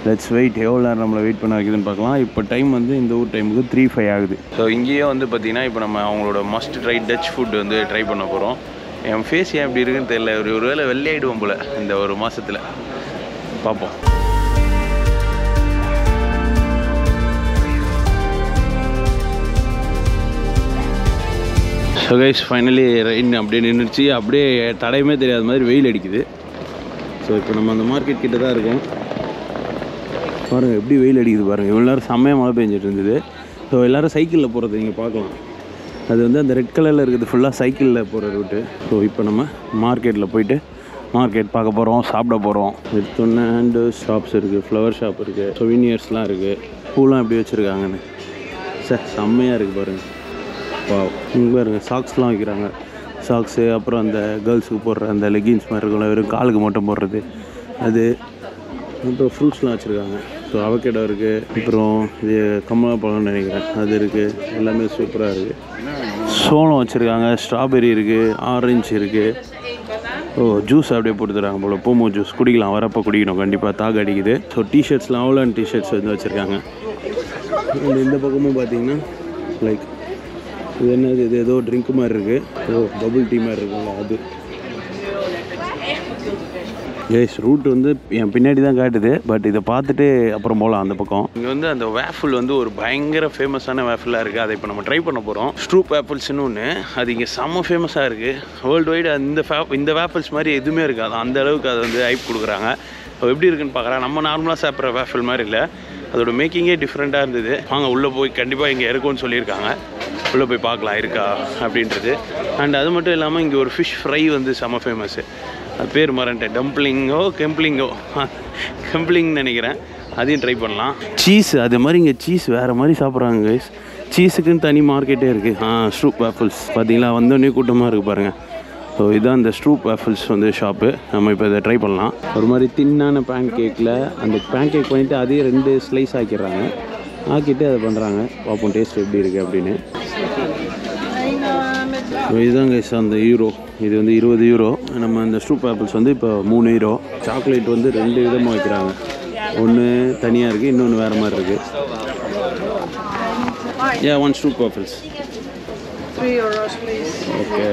லெட்ஸ் வெயிட், எவ்வளோ நேரம் நம்மளை வெயிட் பண்ண வைக்குதுன்னு பார்க்கலாம். இப்போ டைம் வந்து இந்த ஊர் டைமுக்கு 3:05 ஆகுது. ஸோ இங்கேயே வந்து பார்த்திங்கன்னா இப்போ நம்ம அவங்களோட மஸ்ட் ட்ரை டச் ஃபுட் வந்து ட்ரை பண்ண போகிறோம். என் ஃபேஸ் ஏன் எப்படி இருக்குன்னு தெரியல, ஒரு வேளை வெள்ளையாயிடுவோம் போல் இந்த ஒரு மாதத்தில். பார்ப்போம். ஸோ கைஸ், ஃபைனலி ரெயின் அப்படியே நின்றுச்சு. அப்படியே தடையுமே தெரியாத மாதிரி வெயில் அடிக்குது. ஸோ இப்போ நம்ம அந்த மார்க்கெட் கிட்ட தான் இருக்கோம். பாருங்கள் எப்படி வெயில் அடிக்குது பாருங்கள். இவ்வளோ நேரம் செம்மையாக மழை பெஞ்சிட்டு இருந்தது. ஸோ எல்லோரும் சைக்கிளில் போகிறது நீங்கள் பார்க்கலாம். அது வந்து அந்த ரெட் கலரில் இருக்குது, ஃபுல்லாக சைக்கிளில் போகிற ரூட்டு. ஸோ இப்போ நம்ம மார்க்கெட்டில் போயிட்டு மார்க்கெட் பார்க்க போகிறோம், சாப்பிட போகிறோம். எடுத்தோன்னே ஹேண்டு ஷாப்ஸ் இருக்குது, ஃப்ளவர் ஷாப் இருக்குது, சொவினியர்ஸ்லாம் இருக்குது. பூலாம் எப்படி வச்சுருக்காங்கன்னு சார் செம்மையாக இருக்குது பாருங்கள். இங்கே பாருங்கள் சாக்ஸ்லாம் வைக்கிறாங்க. சாக்ஸு, அப்புறம் அந்த கேர்ள்ஸுக்கு போடுற அந்த லெகின்ஸ் மாதிரி இருக்கும்ல, வெறும் காலுக்கு மட்டும் போடுறது அது. அப்புறம் ஃப்ரூட்ஸ்லாம் வச்சுருக்காங்க. ஸோ அவகேடோ இருக்குது, அப்புறம் இது கமலா பழம்னு நினைக்கிறேன் அது இருக்குது. எல்லாமே சூப்பராக இருக்குது. சோளம் வச்சுருக்காங்க, ஸ்ட்ராபெரி இருக்குது, ஆரஞ்சு இருக்குது. ஜூஸ் அப்படியே போட்டு தராங்க போல், போமோ ஜூஸ் குடிக்கலாம், வரப்போ குடிக்கணும் கண்டிப்பாக, தாக அடிக்குது. ஸோ டிஷர்ட்ஸ்லாம் அவ்வளோ டிஷர்ட்ஸ் வந்து வச்சுருக்காங்க. இந்த பக்கமும் பார்த்தீங்கன்னா லைக் இது என்னது, இது ஏதோ ட்ரிங்க் மாதிரி இருக்குது, பபுள் டீ மாதிரி இருக்குங்களா அது. ஏஸ் ரூட் வந்து என் பின்னாடி தான் காட்டுது. பட் இதை பார்த்துட்டு அப்புறம் போகலாம் அந்த பக்கம். இங்கே வந்து அந்த வேஃபிள் வந்து ஒரு பயங்கர ஃபேமஸான வேஃபிளாக இருக்குது. அதை இப்போ நம்ம ட்ரை பண்ண போகிறோம். ஸ்ட்ரூப் வேஃபிள்ஸ்னு ஒன்று, அது இங்கே செம்ம ஃபேமஸாக இருக்குது. வேர்ல்டு வைடு இந்த வேஃபிள்ஸ் மாதிரி எதுவுமே இருக்காது, அந்த அளவுக்கு அதை வந்து ஹைப் கொடுக்குறாங்க. எப்படி இருக்குன்னு பார்க்குறேன். நம்ம நார்மலாக சாப்பிட்ற வேஃபிள் மாதிரி இல்லை, அதோட மேக்கிங்கே டிஃப்ரெண்ட்டாக இருந்தது. வாங்க உள்ளே போய் கண்டிப்பாக இங்கே இருக்கும்னு சொல்லியிருக்காங்க, உள்ளே போய் பார்க்கலாம் இருக்கா அப்படின்றது. அண்ட் அது மட்டும் இல்லாமல் இங்கே ஒரு ஃபிஷ் ஃப்ரை வந்து செம்ம ஃபேமஸ்ஸு. அது பேர் மறந்துட்டேன், கெம்ப்ளிங்னு நினைக்கிறேன். அதையும் ட்ரை பண்ணலாம். சீஸ் அது மாதிரி இங்கே சீஸ் வேறு மாதிரி சாப்பிட்றாங்க கைஸ். சீஸுக்குன்னு தனி மார்க்கெட்டே இருக்குது. ஸ்ட்ரூப் வேஃபிள்ஸ் பார்த்தீங்களா, வந்தோடனே கூட்டமாக இருக்குது பாருங்கள். ஸோ இதுதான் அந்த ஸ்ட்ரூப் வேஃபிள்ஸ் வந்து ஷாப்பு. நம்ம இப்போ இதை ட்ரை பண்ணலாம். ஒரு மாதிரி தின்னான பேன் கேக்கில் அந்த பேன் கேக் பண்ணிவிட்டு அதையே 2 ஸ்லைஸ் ஆக்கிடுறாங்க. ஆக்கிட்டு அதை பண்ணுறாங்க. பார்ப்போம் டேஸ்ட் எப்படி இருக்குது அப்படின்னு. இதுதான் கைஸ் அந்த யூரோ. இது வந்து 20 யூரோ. நம்ம இந்த ஸ்ட்ரூப் ஆப்பிள்ஸ் வந்து இப்போ 3 யூரோ. சாக்லேட் வந்து 2 விதமாக வைக்கிறாங்க. ஒன்று தனியாக இருக்குது, இன்னொன்று வேறு மாதிரி இருக்குது. Yeah, 1 stroop waffles. 3 euros, please. Okay.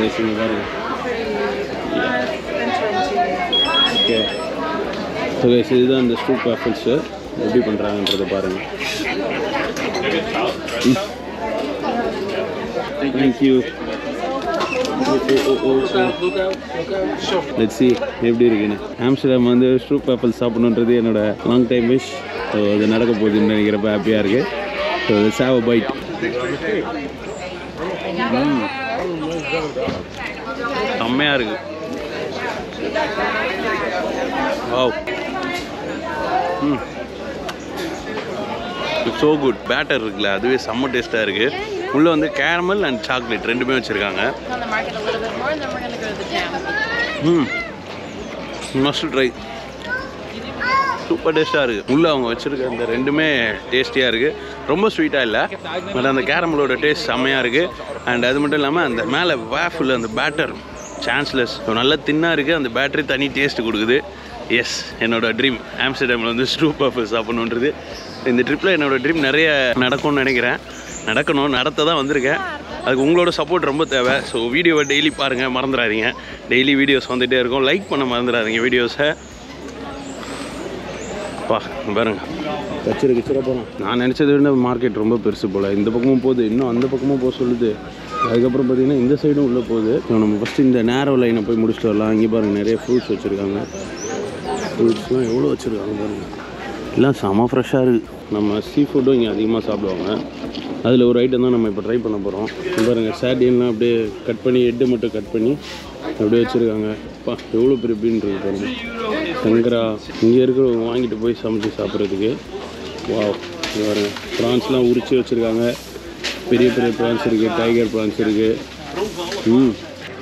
Yes, இங்கே பாருங்க. Okay. ஸோ கைஸ் இதுதான் இந்த ஸ்ட்ரூப் வாஃபிள்ஸு எப்படி பண்ணுறாங்கன்றதை பாருங்கள். தேங்க்யூ. லெட்ஸ் see எப்படி இருக்குன்னு. ஆம்ஸ்டர்டாம் வந்து ஸ்ட்ரூப் வாஃபிள்ஸ் சாப்பிடணுன்றது என்னோட லாங் டைம் விஷ். ஸோ அது நடக்க போகுதுன்னு நினைக்கிறப்ப ஹாப்பியாக இருக்குது. So let's have a bite. செம்மையாக இருக்குது. வாவ். So good. பேட்டர் இருக்குல்ல அதுவே செம்ம டேஸ்ட்டாக இருக்குது. உள்ளே வந்து கேரமல் அண்ட் சாக்லேட் ரெண்டுமே வச்சுருக்காங்க. Must try. சூப்பர் டேஸ்ட்டாக இருக்குது. உள்ளே அவங்க வச்சுருக்க அந்த ரெண்டுமே டேஸ்டியாக இருக்குது. ரொம்ப ஸ்வீட்டாக இல்லை, பட் அந்த கேரமலோட டேஸ்ட் செம்மையாக இருக்குது. அண்ட் அது மட்டும் இல்லாமல் அந்த மேலே வேஃபில் அந்த பேட்டர் சான்ஸ்லெஸ் நல்லா தின்னாக இருக்குது. அந்த பேட்டரி தனி டேஸ்ட்டு கொடுக்குது. எஸ், என்னோடய ட்ரீம் ஆம்ஸ்டர்டாமில் வந்து ஸ்ட்ரூப் வாஃபிள்ஸ் சாப்பிடணுன்றது. இந்த ட்ரிப்பில் என்னோடய ட்ரீம் நிறைய நடக்கும்னு நினைக்கிறேன். நடத்த தான் வந்திருக்கேன். அதுக்கு உங்களோட சப்போர்ட் ரொம்ப தேவை. ஸோ வீடியோவை டெய்லி பாருங்கள், மறந்துடாதீங்க. டெய்லி வீடியோஸ் வந்துகிட்டே இருக்கும். லைக் பண்ண மறந்துடாதீங்க வீடியோஸை. பாருங்க கச்சிர போகலாம். நான் நினச்சதை விட மார்க்கெட் ரொம்ப பெருசு போல். இந்த பக்கமும் போகுது, இன்னும் அந்த பக்கமும் போக சொல்லுது. அதுக்கப்புறம் பார்த்திங்கன்னா இந்த சைடும் உள்ளே போகுது. நம்ம ஃபஸ்ட்டு இந்த நேரோ லைனை போய் முடிச்சுட்டு வரலாம். இங்கே பாருங்கள் நிறைய ஃப்ரூட்ஸ் வச்சுருக்காங்க. ஃப்ரூட்ஸ்லாம் எவ்வளோ வச்சுருக்காங்க பாருங்கள். எல்லாம் செம ஃப்ரெஷ்ஷாக இருக்குது. நம்ம சீ ஃபுட்டும் இங்கே அதிகமாக சாப்பிடுவாங்க. அதில் ஒரு ஐட்டம் தான் நம்ம இப்போ ட்ரை பண்ண போகிறோம். பாருங்கள் சார்டின்லாம் அப்படியே கட் பண்ணி ஹெட்டு மட்டும் கட் பண்ணி அப்படியே வச்சுருக்காங்க. எவ்வளோ பெரிய பீன்றது பாருங்கள். சங்கரா இங்கே இருக்கிறவங்க வாங்கிட்டு போய் சமைச்சு சாப்பிட்றதுக்கு. வாவ். இங்கே பாருங்கள் ப்ரான்ஸ்லாம் உரிச்சு வச்சுருக்காங்க. பெரிய பெரிய ப்ரான்ஸ் இருக்குது, டைகர் ப்ரான்ஸ் இருக்குது.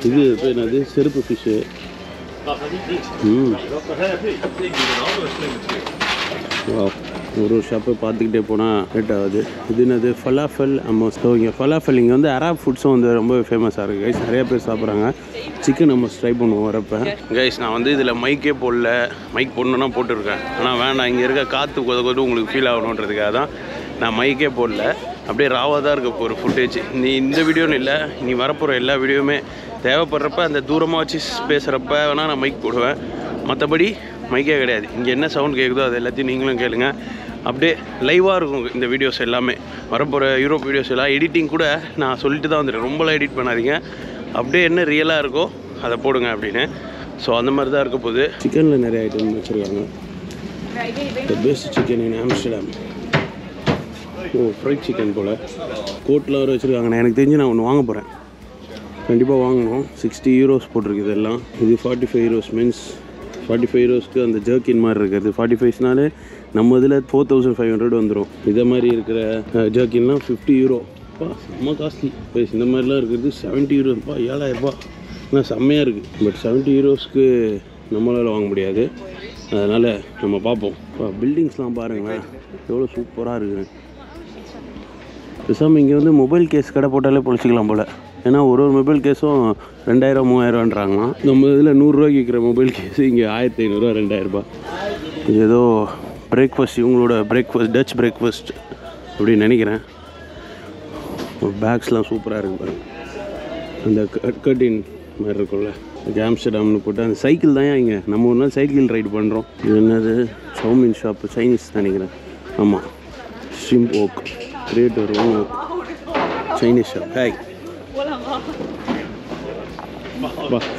இது இப்போ என்னது செருப்பு ஃபிஷ்ஷு. வாவ். ஒரு ஷாப்பை பார்த்துக்கிட்டே போனால் ரேட் ஆகுது. இது என்னது ஃபலாஃபல் அம்மோஸ். ஸோ இங்கே ஃபலாஃபல் இங்கே வந்து அராப் ஃபுட்ஸும் வந்து ரொம்ப ஃபேமஸாக இருக்குது கைஸ். நிறையா பேர் சாப்பிட்றாங்க. சிக்கன் நம்ம ட்ரை பண்ணுவோம் வரப்போ. கைஸ் நான் வந்து இதில் மைக்கே போடல. மைக் போடணுன்னா போட்டுருக்கேன், ஆனால் வேண்டாம். இங்கே இருக்க காற்று கொது உங்களுக்கு ஃபீல் ஆகணுன்றதுக்காக தான் நான் மைக்கே போடல. அப்படியே ராவாக தான் இருக்க ஒரு ஃபுட்டேஜ். இந்த வீடியோன்னு இல்லை, நீ வரப்போகிற எல்லா வீடியோவுமே தேவைப்படுறப்ப அந்த தூரமாக வச்சு பேசுகிறப்ப வேணால் நான் மைக் போடுவேன். மற்றபடி மைக்கே கிடையாது. இங்கே என்ன சவுண்ட் கேட்குதோ அது எல்லாத்தையும் நீங்களும் கேளுங்க. அப்படியே லைவாக இருக்கும் இந்த வீடியோஸ் எல்லாமே. வரப்போகிற யூரோப் வீடியோஸ் எல்லாம் எடிட்டிங் கூட நான் சொல்லிட்டு தான் வந்துடுறேன். ரொம்பலாம் எடிட் பண்ணாதீங்க, அப்படியே என்ன ரியலாக இருக்கோ அதை போடுங்க அப்படின்னு. ஸோ அந்த மாதிரி தான் இருக்க போகுது. சிக்கனில் நிறைய ஐட்டம் வச்சுருக்காங்க. The best chicken in Amsterdam. Fried chicken போல் கோட்டில் வர வச்சுருக்காங்க. எனக்கு தெரிஞ்சு நான் ஒன்று வாங்க போகிறேன், கண்டிப்பாக வாங்கணும். 60 யூரோஸ் போட்டிருக்கு இதெல்லாம். இது 45 யூரோஸ் மீன்ஸ் 45 யூரோஸ்க்கு அந்த ஜர்க்கின் மாதிரி இருக்கிறது. 45னாலே நம்ம இதில் 4500 வந்துடும். இதை மாதிரி இருக்கிற ஜர்க்கின்லாம் 50 யூரோ. செம்ம காஸ்ட்லி ப்ரைஸ். இந்த மாதிரிலாம் இருக்கிறது 70 யூரோப்பா, 7000 ஆனால் செம்மையாக இருக்குது. பட் 70 யூரோஸ்க்கு நம்மளால் வாங்க முடியாது. அதனால் நம்ம பார்ப்போம். பில்டிங்ஸ்லாம் பாருங்களேன் எவ்வளோ சூப்பராக இருக்குது. பேசாமல் இங்கே வந்து மொபைல் கேஸ் கடை போட்டாலே பொழிச்சிக்கலாம் போல். ஏன்னா ஒரு மொபைல் கேஸும் 2000 3000ன்றாங்களாம். நம்ம இதில் 100 ரூபாய்க்கு விற்கிற மொபைல் கேஸு இங்கே 1500 2000. ஏதோ பிரேக்ஃபாஸ்ட், இவங்களோட பிரேக்ஃபாஸ்ட் டச் பிரேக்ஃபாஸ்ட் அப்படின்னு நினைக்கிறேன். பேக்ஸ்லாம் சூப்பராக இருக்குது பாருங்க. அந்த கட்டின் மாதிரி இருக்கும்ல ஆம்ஸ்டர்டாம்னு போட்டு அந்த சைக்கிள் தான் இங்கே. நம்ம ஒரு நாள் சைக்கிள் ரைடு பண்ணுறோம். இது என்னது சௌமின் ஷாப்பு, சைனீஸ் நினைக்கிறேன். ஆமாம், stream okay creator okay Chinese shop. Hi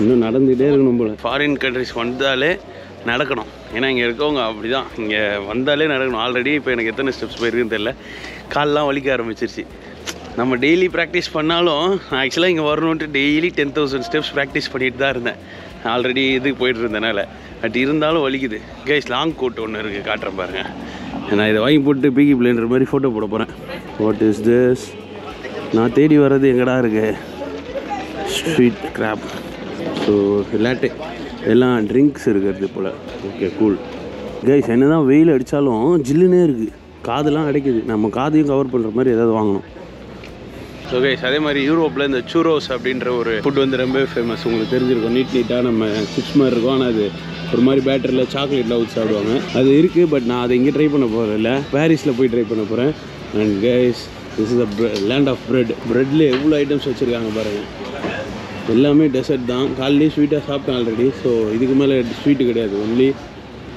இன்னும் நடந்துகிட்டே இருக்கணும் போல். ஃபாரின் கண்ட்ரிஸ் வந்தாலே நடக்கணும். ஏன்னா இங்கே இருக்கவங்க அப்படி தான், இங்கே வந்தாலே நடக்கணும். ஆல்ரெடி இப்போ எனக்கு எத்தனை ஸ்டெப்ஸ் போயிருக்குன்னு தெரியல, கால்லாம் வலிக்க ஆரம்பிச்சிருச்சு. நம்ம டெய்லி ப்ராக்டிஸ் பண்ணாலும் நான் ஆக்சுவலாக இங்கே வரணுன்ட்டு டெய்லி 10,000 ஸ்டெப்ஸ் ப்ராக்டிஸ் பண்ணிட்டு தான் இருந்தேன். ஆல்ரெடி இதுக்கு போயிட்டு இருந்தனால. பட் இருந்தாலும் வலிக்குது. கைஸ் லாங் கோட் ஒன்று இருக்குது, காட்டுறேன் பாருங்கள். நான் இதை வாங்கி போட்டு பீக்கி பிளேன்ற மாதிரி ஃபோட்டோ போட போகிறேன். What is this? நான் தேடி வர்றது எங்கடா இருக்கு? ஸ்ட்ரீட் கிராப். ஸோ லாட்டே எல்லாம் ட்ரிங்க்ஸ் இருக்கிறது போல். Okay cool. கைஸ் என்ன தான் வெயில் அடித்தாலும் ஜில்லுனே இருக்குது, காதெல்லாம் அடைக்குது. நம்ம காதையும் கவர் பண்ணுற மாதிரி ஏதாவது வாங்கணும். ஸோ கைஸ் அதே மாதிரி யூரோப்பில் இந்த சூரோஸ் அப்படின்ற ஒரு ஃபுட் வந்து ரொம்ப ஃபேமஸ். உங்களுக்கு தெரிஞ்சிருக்கும், நீட்டாக நம்ம சிப்ஸ் மாதிரி இருக்கும். ஆனால் அது ஒரு மாதிரி பேட்டரியில் சாக்லேட்டில் ஊற்றி சாப்பிடுவாங்க. அது இருக்குது, பட் நான் அதை இங்கே ட்ரை பண்ண போகிறதில்ல, பாரிஸில் போய் ட்ரை பண்ண போகிறேன். And guys this is the land of bread. ப்ரெட்டில் எவ்வளோ ஐட்டம்ஸ் வச்சுருக்காங்க பாருங்கள். எல்லாமே டெசர்ட் தான். காலையிலேயே ஸ்வீட்டாக சாப்பிட்டேன் ஆல்ரெடி. ஸோ இதுக்கு மேலே ஸ்வீட்டு கிடையாது, ஒன்லி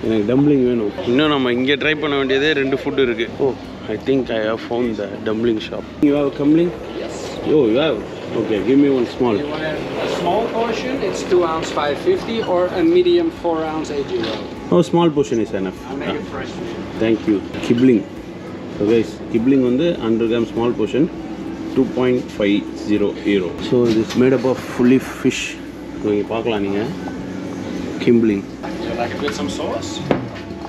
எனக்கு டம்ப்ளிங் வேணும். இன்னும் நம்ம இங்கே ட்ரை பண்ண வேண்டியதே 2 ஃபுட்டு இருக்குது. ஓ I think I have found the dumpling shop. You have a dumpling? Yes. Oh, you have? Okay, give me one small. You want a small portion, it's 2 ounce 550, or a medium 4 ounce 8 euro. Oh, small portion is enough. I'll make it fresh. Thank you. Kibling. So guys, kibling on the 100 gram small portion, 2.50 euro. So this is made up of fully fish. So you பார்க்கலாம் நீங்க kibling. Would you like it with some sauce?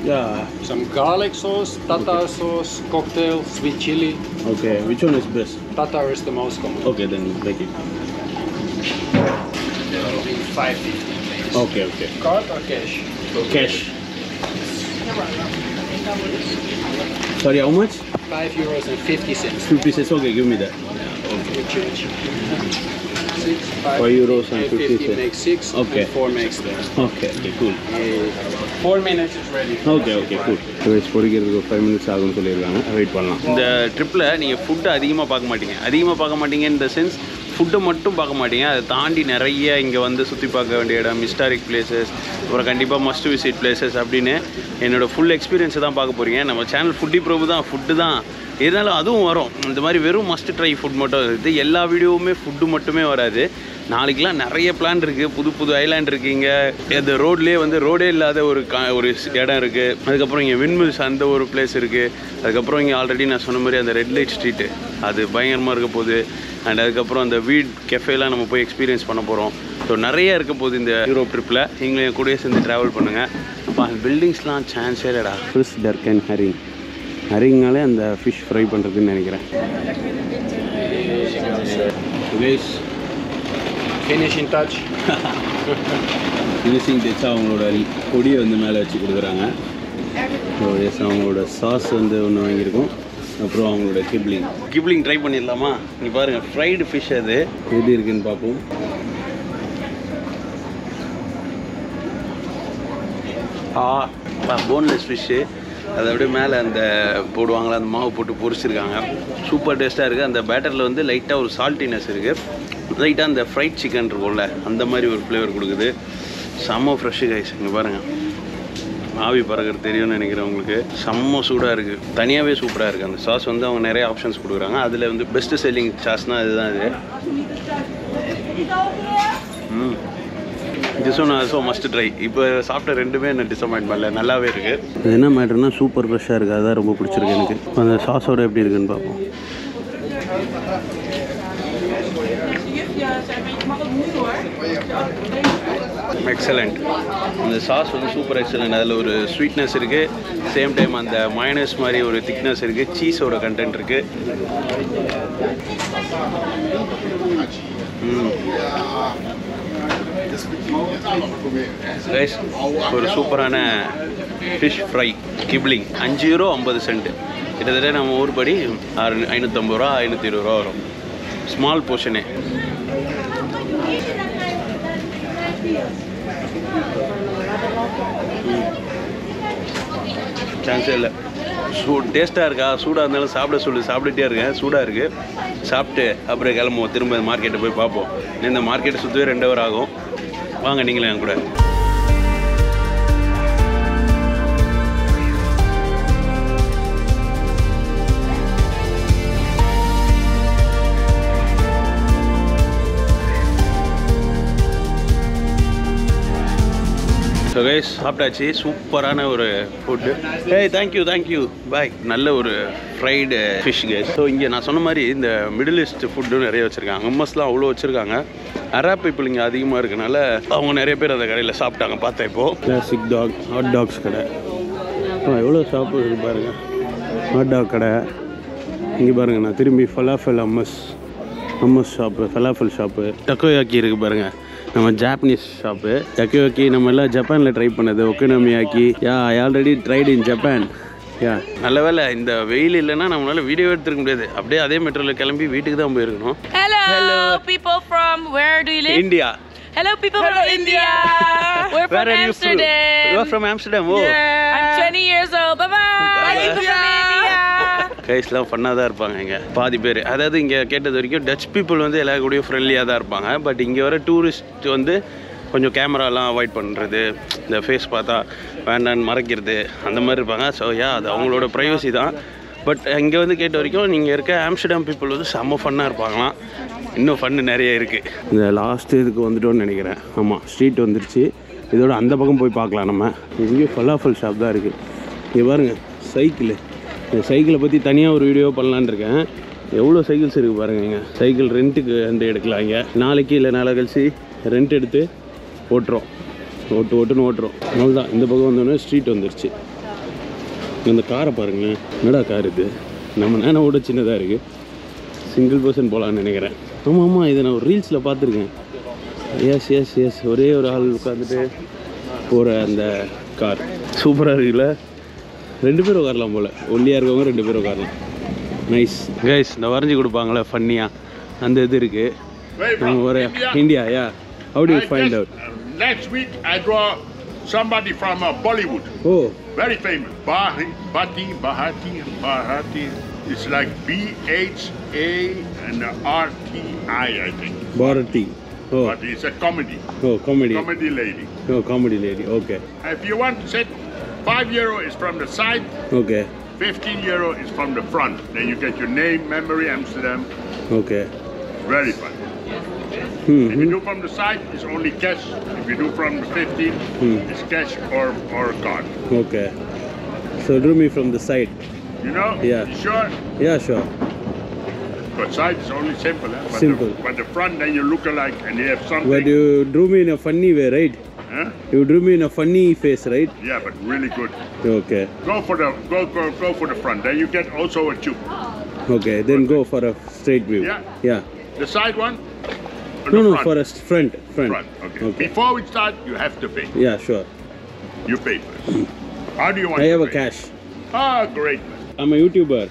Yeah. Some garlic sauce, tartar sauce, cocktail, sweet chili. Okay, which one is best? Tartar is the most common. Okay, then make it. It'll be 550, please. Okay, okay. Card or cash? Cash. Sorry, how much? 5 euros and 50 cents. 50 cents. Okay, give me that. Good change. 6, 5 euros and 50 cents. makes 6, Okay. and 4 makes 10. Okay, okay, cool. 4 minutes is ready. Okay okay cool. பொறிக்கிறதுக்கு ஒரு 5 minutes ஆகும்னு சொல்லியிருக்காங்க, வெயிட் பண்ணலாம். இந்த ட்ரிப்பில் நீங்கள் ஃபுட்டை அதிகமாக பார்க்க மாட்டீங்க இந்த சென்ஸ் ஃபுட்டை மட்டும் பார்க்க மாட்டீங்க, அதை தாண்டி நிறைய இங்கே வந்து சுற்றி பார்க்க வேண்டிய இடம், ஹிஸ்டாரிக் பிளேசஸ், அப்புறம் கண்டிப்பாக மஸ்ட் விசிட் பிளேசஸ் அப்படின்னு என்னோடய ஃபுல் எக்ஸ்பீரியன்ஸை தான் பார்க்க போகிறீங்க. நம்ம சேனல் ஃபுட்டி ப்ரோபு தான், ஃபுட்டு தான், இருந்தாலும் அதுவும் வரும். இந்த மாதிரி வெறும் மஸ்ட் ட்ரை ஃபுட் மட்டும் இருக்குது, எல்லா வீடியோவுமே ஃபுட்டு மட்டுமே வராது. நாளைக்கெலாம் நிறைய பிளான் இருக்குது, புது புது ஐலாண்ட் இருக்குது. இங்கே இந்த ரோட்லேயே வந்து ரோடே இல்லாத ஒரு இடம் இருக்குது. அதுக்கப்புறம் இங்கே விண்மில்ஸ் அந்த ஒரு பிளேஸ் இருக்குது. அதுக்கப்புறம் இங்கே ஆல்ரெடி நான் சொன்ன மாதிரி அந்த ரெட் லைட் ஸ்ட்ரீட்டு அது பயங்கரமாக இருக்க போகுது. அண்ட் அதுக்கப்புறம் அந்த வீட் கெஃபேலாம் நம்ம போய் எக்ஸ்பீரியன்ஸ் பண்ண போகிறோம். ஸோ நிறைய இருக்க போகுது இந்த யூரோப் ட்ரிப்பில். நீங்களும் என் கூடயே சேர்ந்து ட்ராவல் பண்ணுங்கள். அப்போ அந்த பில்டிங்ஸ்லாம் சான்ஸே இல்லைடா. Fish Turk and herring. ஹரிங்னாலே அந்த ஃபிஷ் ஃப்ரை பண்ணுறதுன்னு நினைக்கிறேன். Finishing touch. ஃபினிஷிங் டச் அவங்களோட பொடியை வந்து மேலே வச்சு கொடுக்குறாங்க. ஸோ எஸ், அவங்களோட சாஸ் வந்து ஒன்று வாங்கியிருக்கோம். அப்புறம் அவங்களோட கிப்ளிங் ட்ரை பண்ணிடலாமா? நீ பாருங்கள், ஃப்ரைடு ஃபிஷ் அது எப்படி இருக்குன்னு பார்ப்போம். போன்லெஸ் ஃபிஷ்ஷு, அதை அப்படியே மேலே அந்த போடுவாங்களா, அந்த மாவு போட்டு பொரிச்சிருக்காங்க. சூப்பர் டேஸ்ட்டாக இருக்குது. அந்த பேட்டரில் வந்து லைட்டாக ஒரு சால்ட்டினஸ் இருக்குது. லைட்டாக அந்த ஃப்ரைட் சிக்கன் இருக்கும்ல, அந்த மாதிரி ஒரு ஃப்ளேவர் கொடுக்குது. செம்ம ஃப்ரெஷ்ஷு கைஸ். இங்கே பாருங்கள், ஆவி பறக்கிறது தெரியும்னு நினைக்கிறேன் உங்களுக்கு. செம்ம சூடாக இருக்குது, தனியாகவே சூப்பராக இருக்குது. அந்த சாஸ் வந்து அவங்க நிறைய ஆப்ஷன்ஸ் கொடுக்குறாங்க. அதில் வந்து பெஸ்ட்டு செல்லிங் சாஸ்னால் இதுதான். This one also must try. இப்போ சாப்பிட்ட ரெண்டுமே என்ன டிசப்பாயின்ட் பண்ணல, நல்லாவே இருக்குது. இது என்ன மேட்டர்னா சூப்பர் ஃப்ரெஷ்ஷாக இருக்குது, அதுதான் ரொம்ப பிடிச்சிருக்கு எனக்கு. அந்த சாஸோட எப்படி இருக்குன்னு பார்ப்போம். எக்ஸலண்ட். அந்த சாஸ் வந்து சூப்பர் எக்ஸலண்ட். அதில் ஒரு ஸ்வீட்னஸ் இருக்குது, சேம் டைம் அந்த மயோனைஸ் மாதிரி ஒரு திக்னஸ் இருக்குது, சீஸோட கண்டென்ட் இருக்குது. ரைஸ் ஒரு சூப்பரான fish fry Kipling. 5 euro 50 cent. கிட்டத்தட்ட நம்ம ஊர் படி 550 ரூபா 520 ரூபா வரும். ஸ்மால் போர்ஷனே. சான்ஸே இல்லை. டேஸ்ட்டாக இருக்கா? சூடாக இருந்தாலும் சாப்பிட்டுட்டே இருக்கேன். சூடாக இருக்குது. சாப்பிட்டு அப்புறம் கிளம்புவோம், திரும்ப மார்க்கெட்டை போய் பார்ப்போம். இந்த மார்க்கெட்டை சுற்றவே 2 hour ஆகும். வாங்க நீங்களே என் கூட. ஸோ கைஸ் சாப்பிட்டாச்சு. சூப்பரான ஒரு ஃபுட்டு. Thank you bye. நல்ல ஒரு ஃப்ரைடு ஃபிஷ் கைஸ். ஸோ இங்கே நான் சொன்ன மாதிரி இந்த மிடில் ஈஸ்ட் ஃபுட்டும் நிறைய வச்சுருக்காங்க. ஹம்மஸ்லாம் அவ்வளோ வச்சுருக்காங்க. அரப் பீப்புள் இங்கே அதிகமாக இருக்கனால அவங்க நிறைய பேர் அந்த கடையில் சாப்பிட்டாங்க. பார்த்தேன் இப்போது கிளாசிக் ஹாட் டாக்ஸ் கடை. எவ்வளோ ஷாப்பு இருக்குது பாருங்கள். ஹாட் டாக் கடை இங்கே பாருங்கள். நான் திரும்பி falafel hummus shop, falafel shop, takoyaki இருக்குது பாருங்கள். நம்ம ஜாப்பனீஸ் ஷாப்பு டக்கியோக்கி நம்ம எல்லாம் ஜப்பானில் ட்ரை பண்ணது okonomiyaki yeah I already tried in Japan yeah நல்ல வேலை இந்த வெயில் இல்லைன்னா நம்மளால வீடியோ எடுத்துருக்க முடியாது அப்படியே அதே மெட்ரோவில் கிளம்பி வீட்டுக்கு தான் போயிருக்கணும் Hello, people from where do you live? India Hello, people from India. We're from Amsterdam. You are from Amsterdam. Oh. Yeah. I'm 20 years old. Bye bye. People from India. கைஸ்லாம் ஃபன்னாக தான் இருப்பாங்க இங்கே பாதி பேர். அதாவது இங்கே கேட்டது வரைக்கும் டச் பீப்புள் வந்து எல்லா கூடயும் ஃப்ரெண்ட்லியாக தான் இருப்பாங்க. பட் இங்கே வர டூரிஸ்ட் வந்து கொஞ்சம் கேமராலாம் அவாய்ட் பண்ணுறது, இந்த ஃபேஸ் பார்த்தா வேண்டான்னு மறைக்கிறது அந்த மாதிரி இருப்பாங்க. ஸோ அது அவங்களோட ப்ரைவசி தான். பட் இங்கே வந்து கேட்ட வரைக்கும் நீங்கள் இருக்க ஆம்ஸ்டர்டாம் பீப்புள் வந்து செம்ம ஃபன்னாக இருப்பாங்களாம். இன்னும் ஃபன்னு நிறைய இருக்குது. இந்த லாஸ்ட்டு இதுக்கு வந்துட்டோன்னு நினைக்கிறேன். ஆமாம், ஸ்ட்ரீட் வந்துருச்சு. இதோட அந்த பக்கம் போய் பார்க்கலாம். நம்ம இங்கேயும் ஃபலாஃபல் ஷாப் தான் இருக்குது. இங்கே பாருங்கள் சைக்கிள். இந்த சைக்கிளை பற்றி தனியாக ஒரு வீடியோ பண்ணலான்னு இருக்கேன். எவ்வளோ சைக்கிள்ஸ் இருக்குது பாருங்கள். இங்கே சைக்கிள் ரெண்ட்டுக்கு வந்து எடுக்கலாம். இங்கே நாளைக்கு இல்லை நாளை கழிச்சு ரெண்ட் எடுத்து ஓட்டுறோம். ஓட்டுன்னு ஓட்டுறோம். அவ்வளோதான். இந்த பக்கம் வந்தோடனே ஸ்ட்ரீட் வந்துருச்சு. இந்த காரை பாருங்களேன். என்னடா கார் இது? நம்ம நேனோட சின்னதாக இருக்குது. சிங்கிள் பர்சன் போகலான்னு நினைக்கிறேன். ஆமாம், இதை நான் ஒரு ரீல்ஸில் பார்த்துருக்கேன். எஸ் ஒரே ஒரு ஆள் உட்காந்துட்டு போகிற அந்த கார் சூப்பராக இருக்குல்ல. 2 பேர் உட்காரலாம் போல். ஒல்லியாக இருக்கவங்க 2 பேர் உட்காரலாம். Nice guys. இந்த வரைஞ்சி கொடுப்பாங்களே ஃபன்னியாக அந்த இது இருக்குது. ஒரு India. Yeah how to you find out? Next week I draw somebody from Bollywood. Oh. Very famous. Bharati. It's like BHA and RTI, I think. Bharati. Oh. But it's a comedy. Oh, comedy. Comedy lady. Oh, comedy lady. Okay. If you want to set, €5 is from the side. Okay. €15 is from the front. Then you get your name, memory, Amsterdam. Okay. Very fun. If you do from the side, it's only cash. If you do from the 15, it's cash or a card. Okay. So do me from the side. You know? Yeah. You sure? Yeah, sure. But side is only simple. But Simple. But the front, then you look alike and you have something. But you drew me in a funny way, right? Huh? You drew me in a funny face, right? Yeah, but really good. Okay. Go for the front. Then you get also a tube. Okay. Then go for a straight view. Yeah. Yeah. The side one. Or No, the no, front? for a front. Front. Okay. Before we start, you have to pay. Yeah, sure. You pay first. How do you want? I to have a pay? cash. Ah, great. I'm a YouTuber.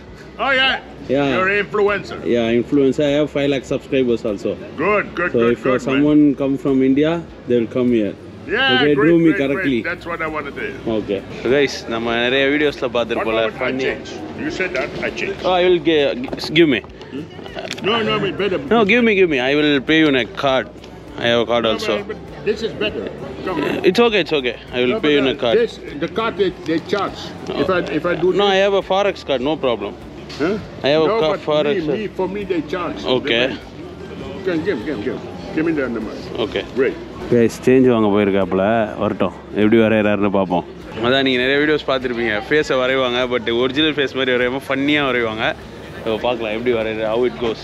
Oh yeah. Yeah. You're an influencer. Yeah, influencer. I have 5 lakh subscribers also. Good. So if Good. someone come from India, they will come here. Yeah, Okay, great, do me great, correctly. great. That's what I want to do. Okay. So guys, நம்ம நிறைய வீடியோஸ்ல One பார்த்திருப்போம் moment, I funny. change. You said that, I change. Oh, I will give me. No, wait, better. No, give me. I will pay you in a card. I have a card also. But this is better. Come on. It's okay. I will pay you in a card. The card they charge. If I do No, this, I have a forex card. No problem. huh? I have no, a but forex. for me they charge. Okay. Give me the number. Okay. Great. Guys change வாங்க போயிருக்காப்புல. வரட்டும், எப்படி வரைகிறாருன்னு பார்ப்போம். அதான் நீங்கள் நிறைய வீடியோஸ் பார்த்துருப்பீங்க. ஃபேஸை வரைவாங்க, பட் ஒரிஜினல் ஃபேஸ் மாதிரி வரையாமல் ஃபன்னியாக வரைவாங்க. பார்க்கலாம் எப்படி வரைகிற. How it goes.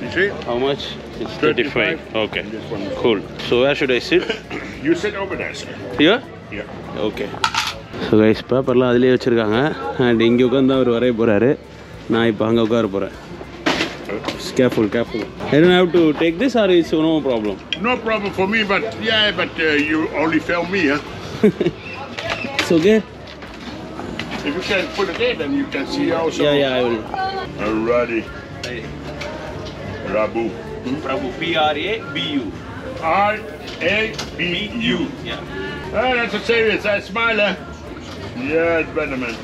You see? How much? It's 35. Okay. Cool. So where should I sit? You sit over there, sir. Here? Yeah. Okay. So guys பேப்பர்லாம் அதிலே வச்சுருக்காங்க. அண்ட் இங்கே உட்காந்து அவர் வரைய போகிறாரு. நான் இப்போ அங்கே உட்கார போகிறேன். Careful. I don't have to take this or it's no problem? No problem for me, but you only film me, huh? It's okay? If you can put it there, then you can see also. Yeah, I will. Alrighty. Rabu. Prabhu, P-R-A-B-U. R-A-B-U. Yeah. Ah, that's a serious. I smile, huh? Yeah, it's better, man.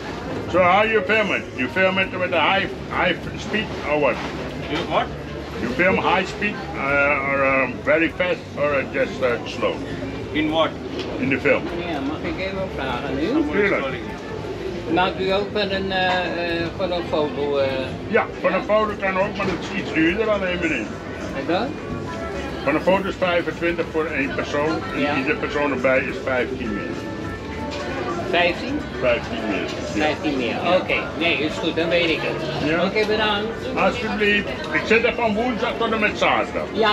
So how you film it? You film it with a high speed or what? What? You film high speed or very fast or just slow? In what? In the film. Ja, mag ik even vragen nu? Tuurlijk. Maakt u ook van een foto? Ja, van een foto kan ook, maar dat is iets duurder dan 1 minuut. En dat? Van een foto is 25 voor 1 persoon. En Ja. iedere persoon erbij is 15 meer. 15? 15 meer. 15 meer. Oké, nee, is goed, dan weet ik het. Ja. Oké, bedankt. Alsjeblieft. Ik zit er van woensdag tot en met zaterdag. Ja,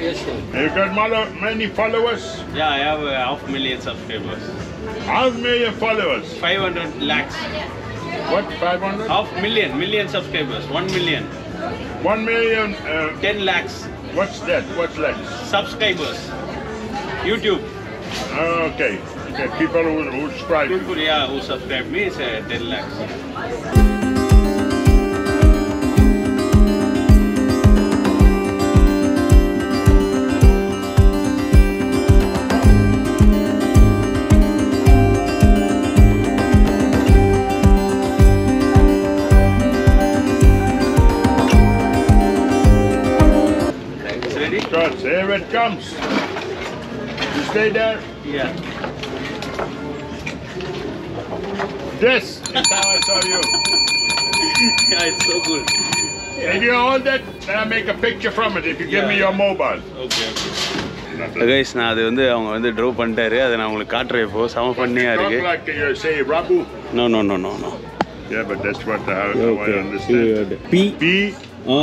is goed. And you got many followers? Yeah, I have 500,000 subscribers. 500,000 followers. 500 lakhs. What? 500? 500,000 million subscribers. 1 million. 1 million. 10 lakhs What's that? What's that? subscribers. YouTube. Okay. Okay. People who subscribe. People, yeah, who subscribe me is 10 lakhs. Ready? Good. Here it comes. You stay there. Yeah. This is how I saw you. Yeah, it's so cool. If you hold it, then I make a picture from it. If you give me your mobile. Okay, okay. Guys, நான் அது வந்து அவங்க வந்து ட்ரா பண்ணிட்டாரு. அதை நான் உங்களுக்கு காட்டுறேன் இப்போ. செம பண்ணியா இருக்கு. Talk like you say Rabu. No. Yeah, but that's what how I understand. P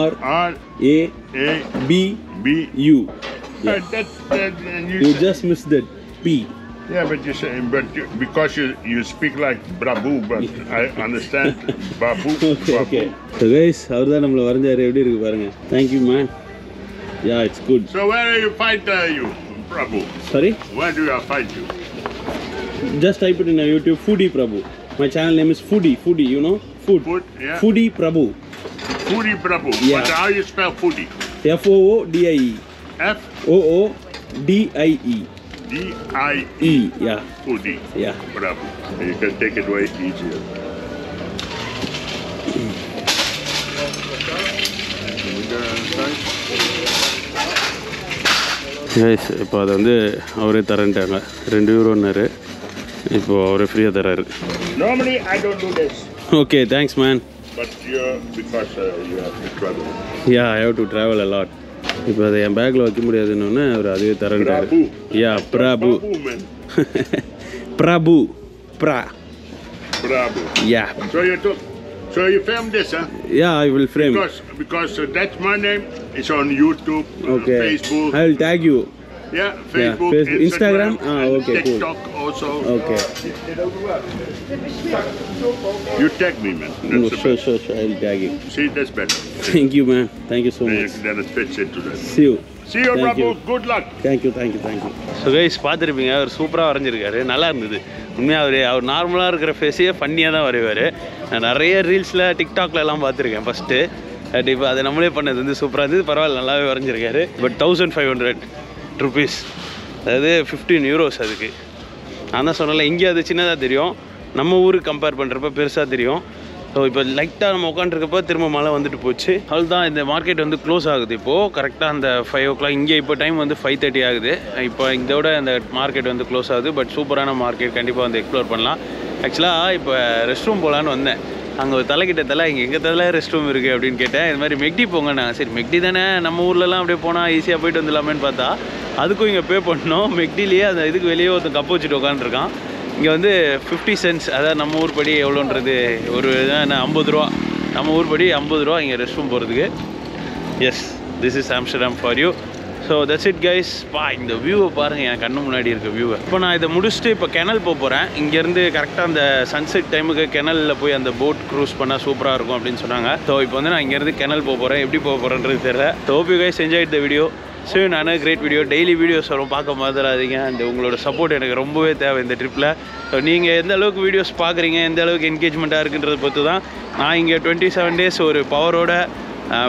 R R A A B B U. That You you just missed that P. yeah, but you say because you speak like Brabu, but I understand Babu. Okay. So guys, அவர் தான் நம்மள வரைஞ்சாரு. எப்படி இருக்கு பாருங்க. Thank you man. Yeah, it's good. So where do you find you, Brabu? Sorry? Where do I find you? Just type it in YouTube, Foodie Prabhu. My channel name is Foodie, you know? Food. Yeah. Foodie Prabhu. Foodie Brabu. Yeah. But how you spell foodie? Foodie. F Oodie. D-I-E. Yeah. Foodie. Yeah. Brabu. You can take it way easier. Guys இப்போ அதை வந்து அவரே தரேன்ட்டாங்க. 2 யூரோன்னாரு. இப்போ அவரே ஃப்ரீயாக தராரு. Normally I don't do this. Okay thanks man. But because you have to travel. Yeah I have to travel a lot. இப்போ அதை என் பேக்கில் வைக்க முடியாதுன்னு அவர் அதுவே தரேன்ட்டாரு. Brabu. Yeah Prabhu. Brabu, man. Prabhu. Brabu. Yeah. So you film this, huh? Yeah I will frame. Because that's my name. It's on YouTube, Okay. Facebook. I will tag you. Yeah, Facebook, Facebook, Instagram. Ah, and okay, cool. TikTok also. Okay. You tag me, man. That's the best. Sure. I will tag you. See, that's better. Thank you, man. Thank you so much. Then it fits into that. See you. See you, Thank Brabu. you. Good luck. Thank you. So guys பார்த்துருப்பீங்க, அவர் சூப்பராக வரைஞ்சிருக்காரு. நல்லா இருந்தது உண்மையாக. அவர் நார்மலாக இருக்கிற ஃபேஸையே ஃபன்னியாக தான் வரைவார். நான் நிறைய ரீல்ஸில் டிக்டாக்லலாம் பார்த்துருக்கேன் ஃபஸ்ட்டு. பட் இப்போ அதை நம்மளே பண்ணது வந்து சூப்பராக இருந்தது. பரவாயில்ல, நல்லாவே வரைஞ்சிருக்காரு. பட் 1500 rupees, அதாவது 15 euros அதுக்கு. நான் தான் சொன்னல, இங்கே அது சின்னதாக தெரியும், நம்ம ஊருக்கு கம்பேர் பண்ணுறப்ப பெருசாக தெரியும். ஸோ இப்போ லைட்டாக நம்ம உட்காந்துருக்கப்போ திரும்ப மழை வந்துட்டு போச்சு. அவ்வளோதான். இந்த மார்க்கெட் வந்து க்ளோஸ் ஆகுது இப்போது. கரெக்டாக அந்த 5 o'clock. இங்கே இப்போ டைம் வந்து 5:30 ஆகுது. இப்போ இதோட அந்த மார்க்கெட் வந்து க்ளோஸ் ஆகுது. பட் சூப்பரான மார்க்கெட், கண்டிப்பாக வந்து எக்ஸ்ப்ளோர் பண்ணலாம். ஆக்சுவலாக இப்போ ரெஸ்ட் ரூம் போகலான்னு வந்தேன். அங்கே ஒரு தலைக்கிட்ட இங்கே எங்கள் தலை ரெஸ்ட் ரூம் இருக்குது அப்படின்னு கேட்டேன். இது மாதிரி மெக்டி போங்கண்ணா. சரி மெக்டி தானே, நம்ம ஊர்லலாம் அப்படியே போனால் ஈஸியாக போயிட்டு வந்துடலாமேன்னு பார்த்தா அதுக்கும் இங்கே பே பண்ணணும். மெக்டிலேயே அந்த இதுக்கு வெளியே ஒருத்தன் கப்பு வச்சுட்டு உட்காந்துருக்கான். இங்கே வந்து 50 cents, அதாவது நம்ம ஊர் படி எவ்வளோன்றது ஒரு 50 ரூபா. நம்ம ஊர் படி 50 ரூபா இங்கே ரெஸ்ட் ரூம் போகிறதுக்கு. Yes, this is Amsterdam for you. So that's it guys. இந்த வியூவை பாருங்கள், என் கண்ணு முன்னாடி இருக்க வியூவை. இப்போ நான் இதை முடிச்சுட்டு இப்போ கெனல் போகிறேன். இங்கேருந்து கரெக்டாக அந்த சன்செட் டைமுக்கு கெனலில் போய் அந்த போட் க்ரூஸ் பண்ணால் சூப்பராக இருக்கும் அப்படின்னு சொன்னாங்க. ஸோ இப்போ வந்து நான் இங்கேருந்து கெனல் போகிறேன். எப்படி போகிறேன்றது தெரியல. So hope you guys enjoy the video. So நான் கிரேட் வீடியோ, டெய்லி வீடியோஸ் வரும், பார்க்க மறந்துடாதீங்க. அண்ட் உங்களோட சப்போர்ட் எனக்கு ரொம்பவே தேவை இந்த ட்ரிப்பில். ஸோ நீங்கள் எந்த அளவுக்கு வீடியோஸ் பார்க்குறீங்க, எந்த அளவுக்கு என்கேஜ்மெண்ட்டாக இருக்குன்றதை பொறுத்து தான் நான் இங்கே 27 days ஒரு பவரோட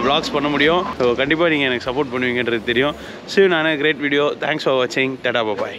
vlogs பண்ண முடியும். ஸோ கண்டிப்பாக நீங்கள் எனக்கு சப்போர்ட் பண்ணுவீங்கன்றது தெரியும். ஸோ நான் கிரேட் வீடியோ. தேங்க்ஸ் ஃபார் வாட்சிங். டாடா பாய்.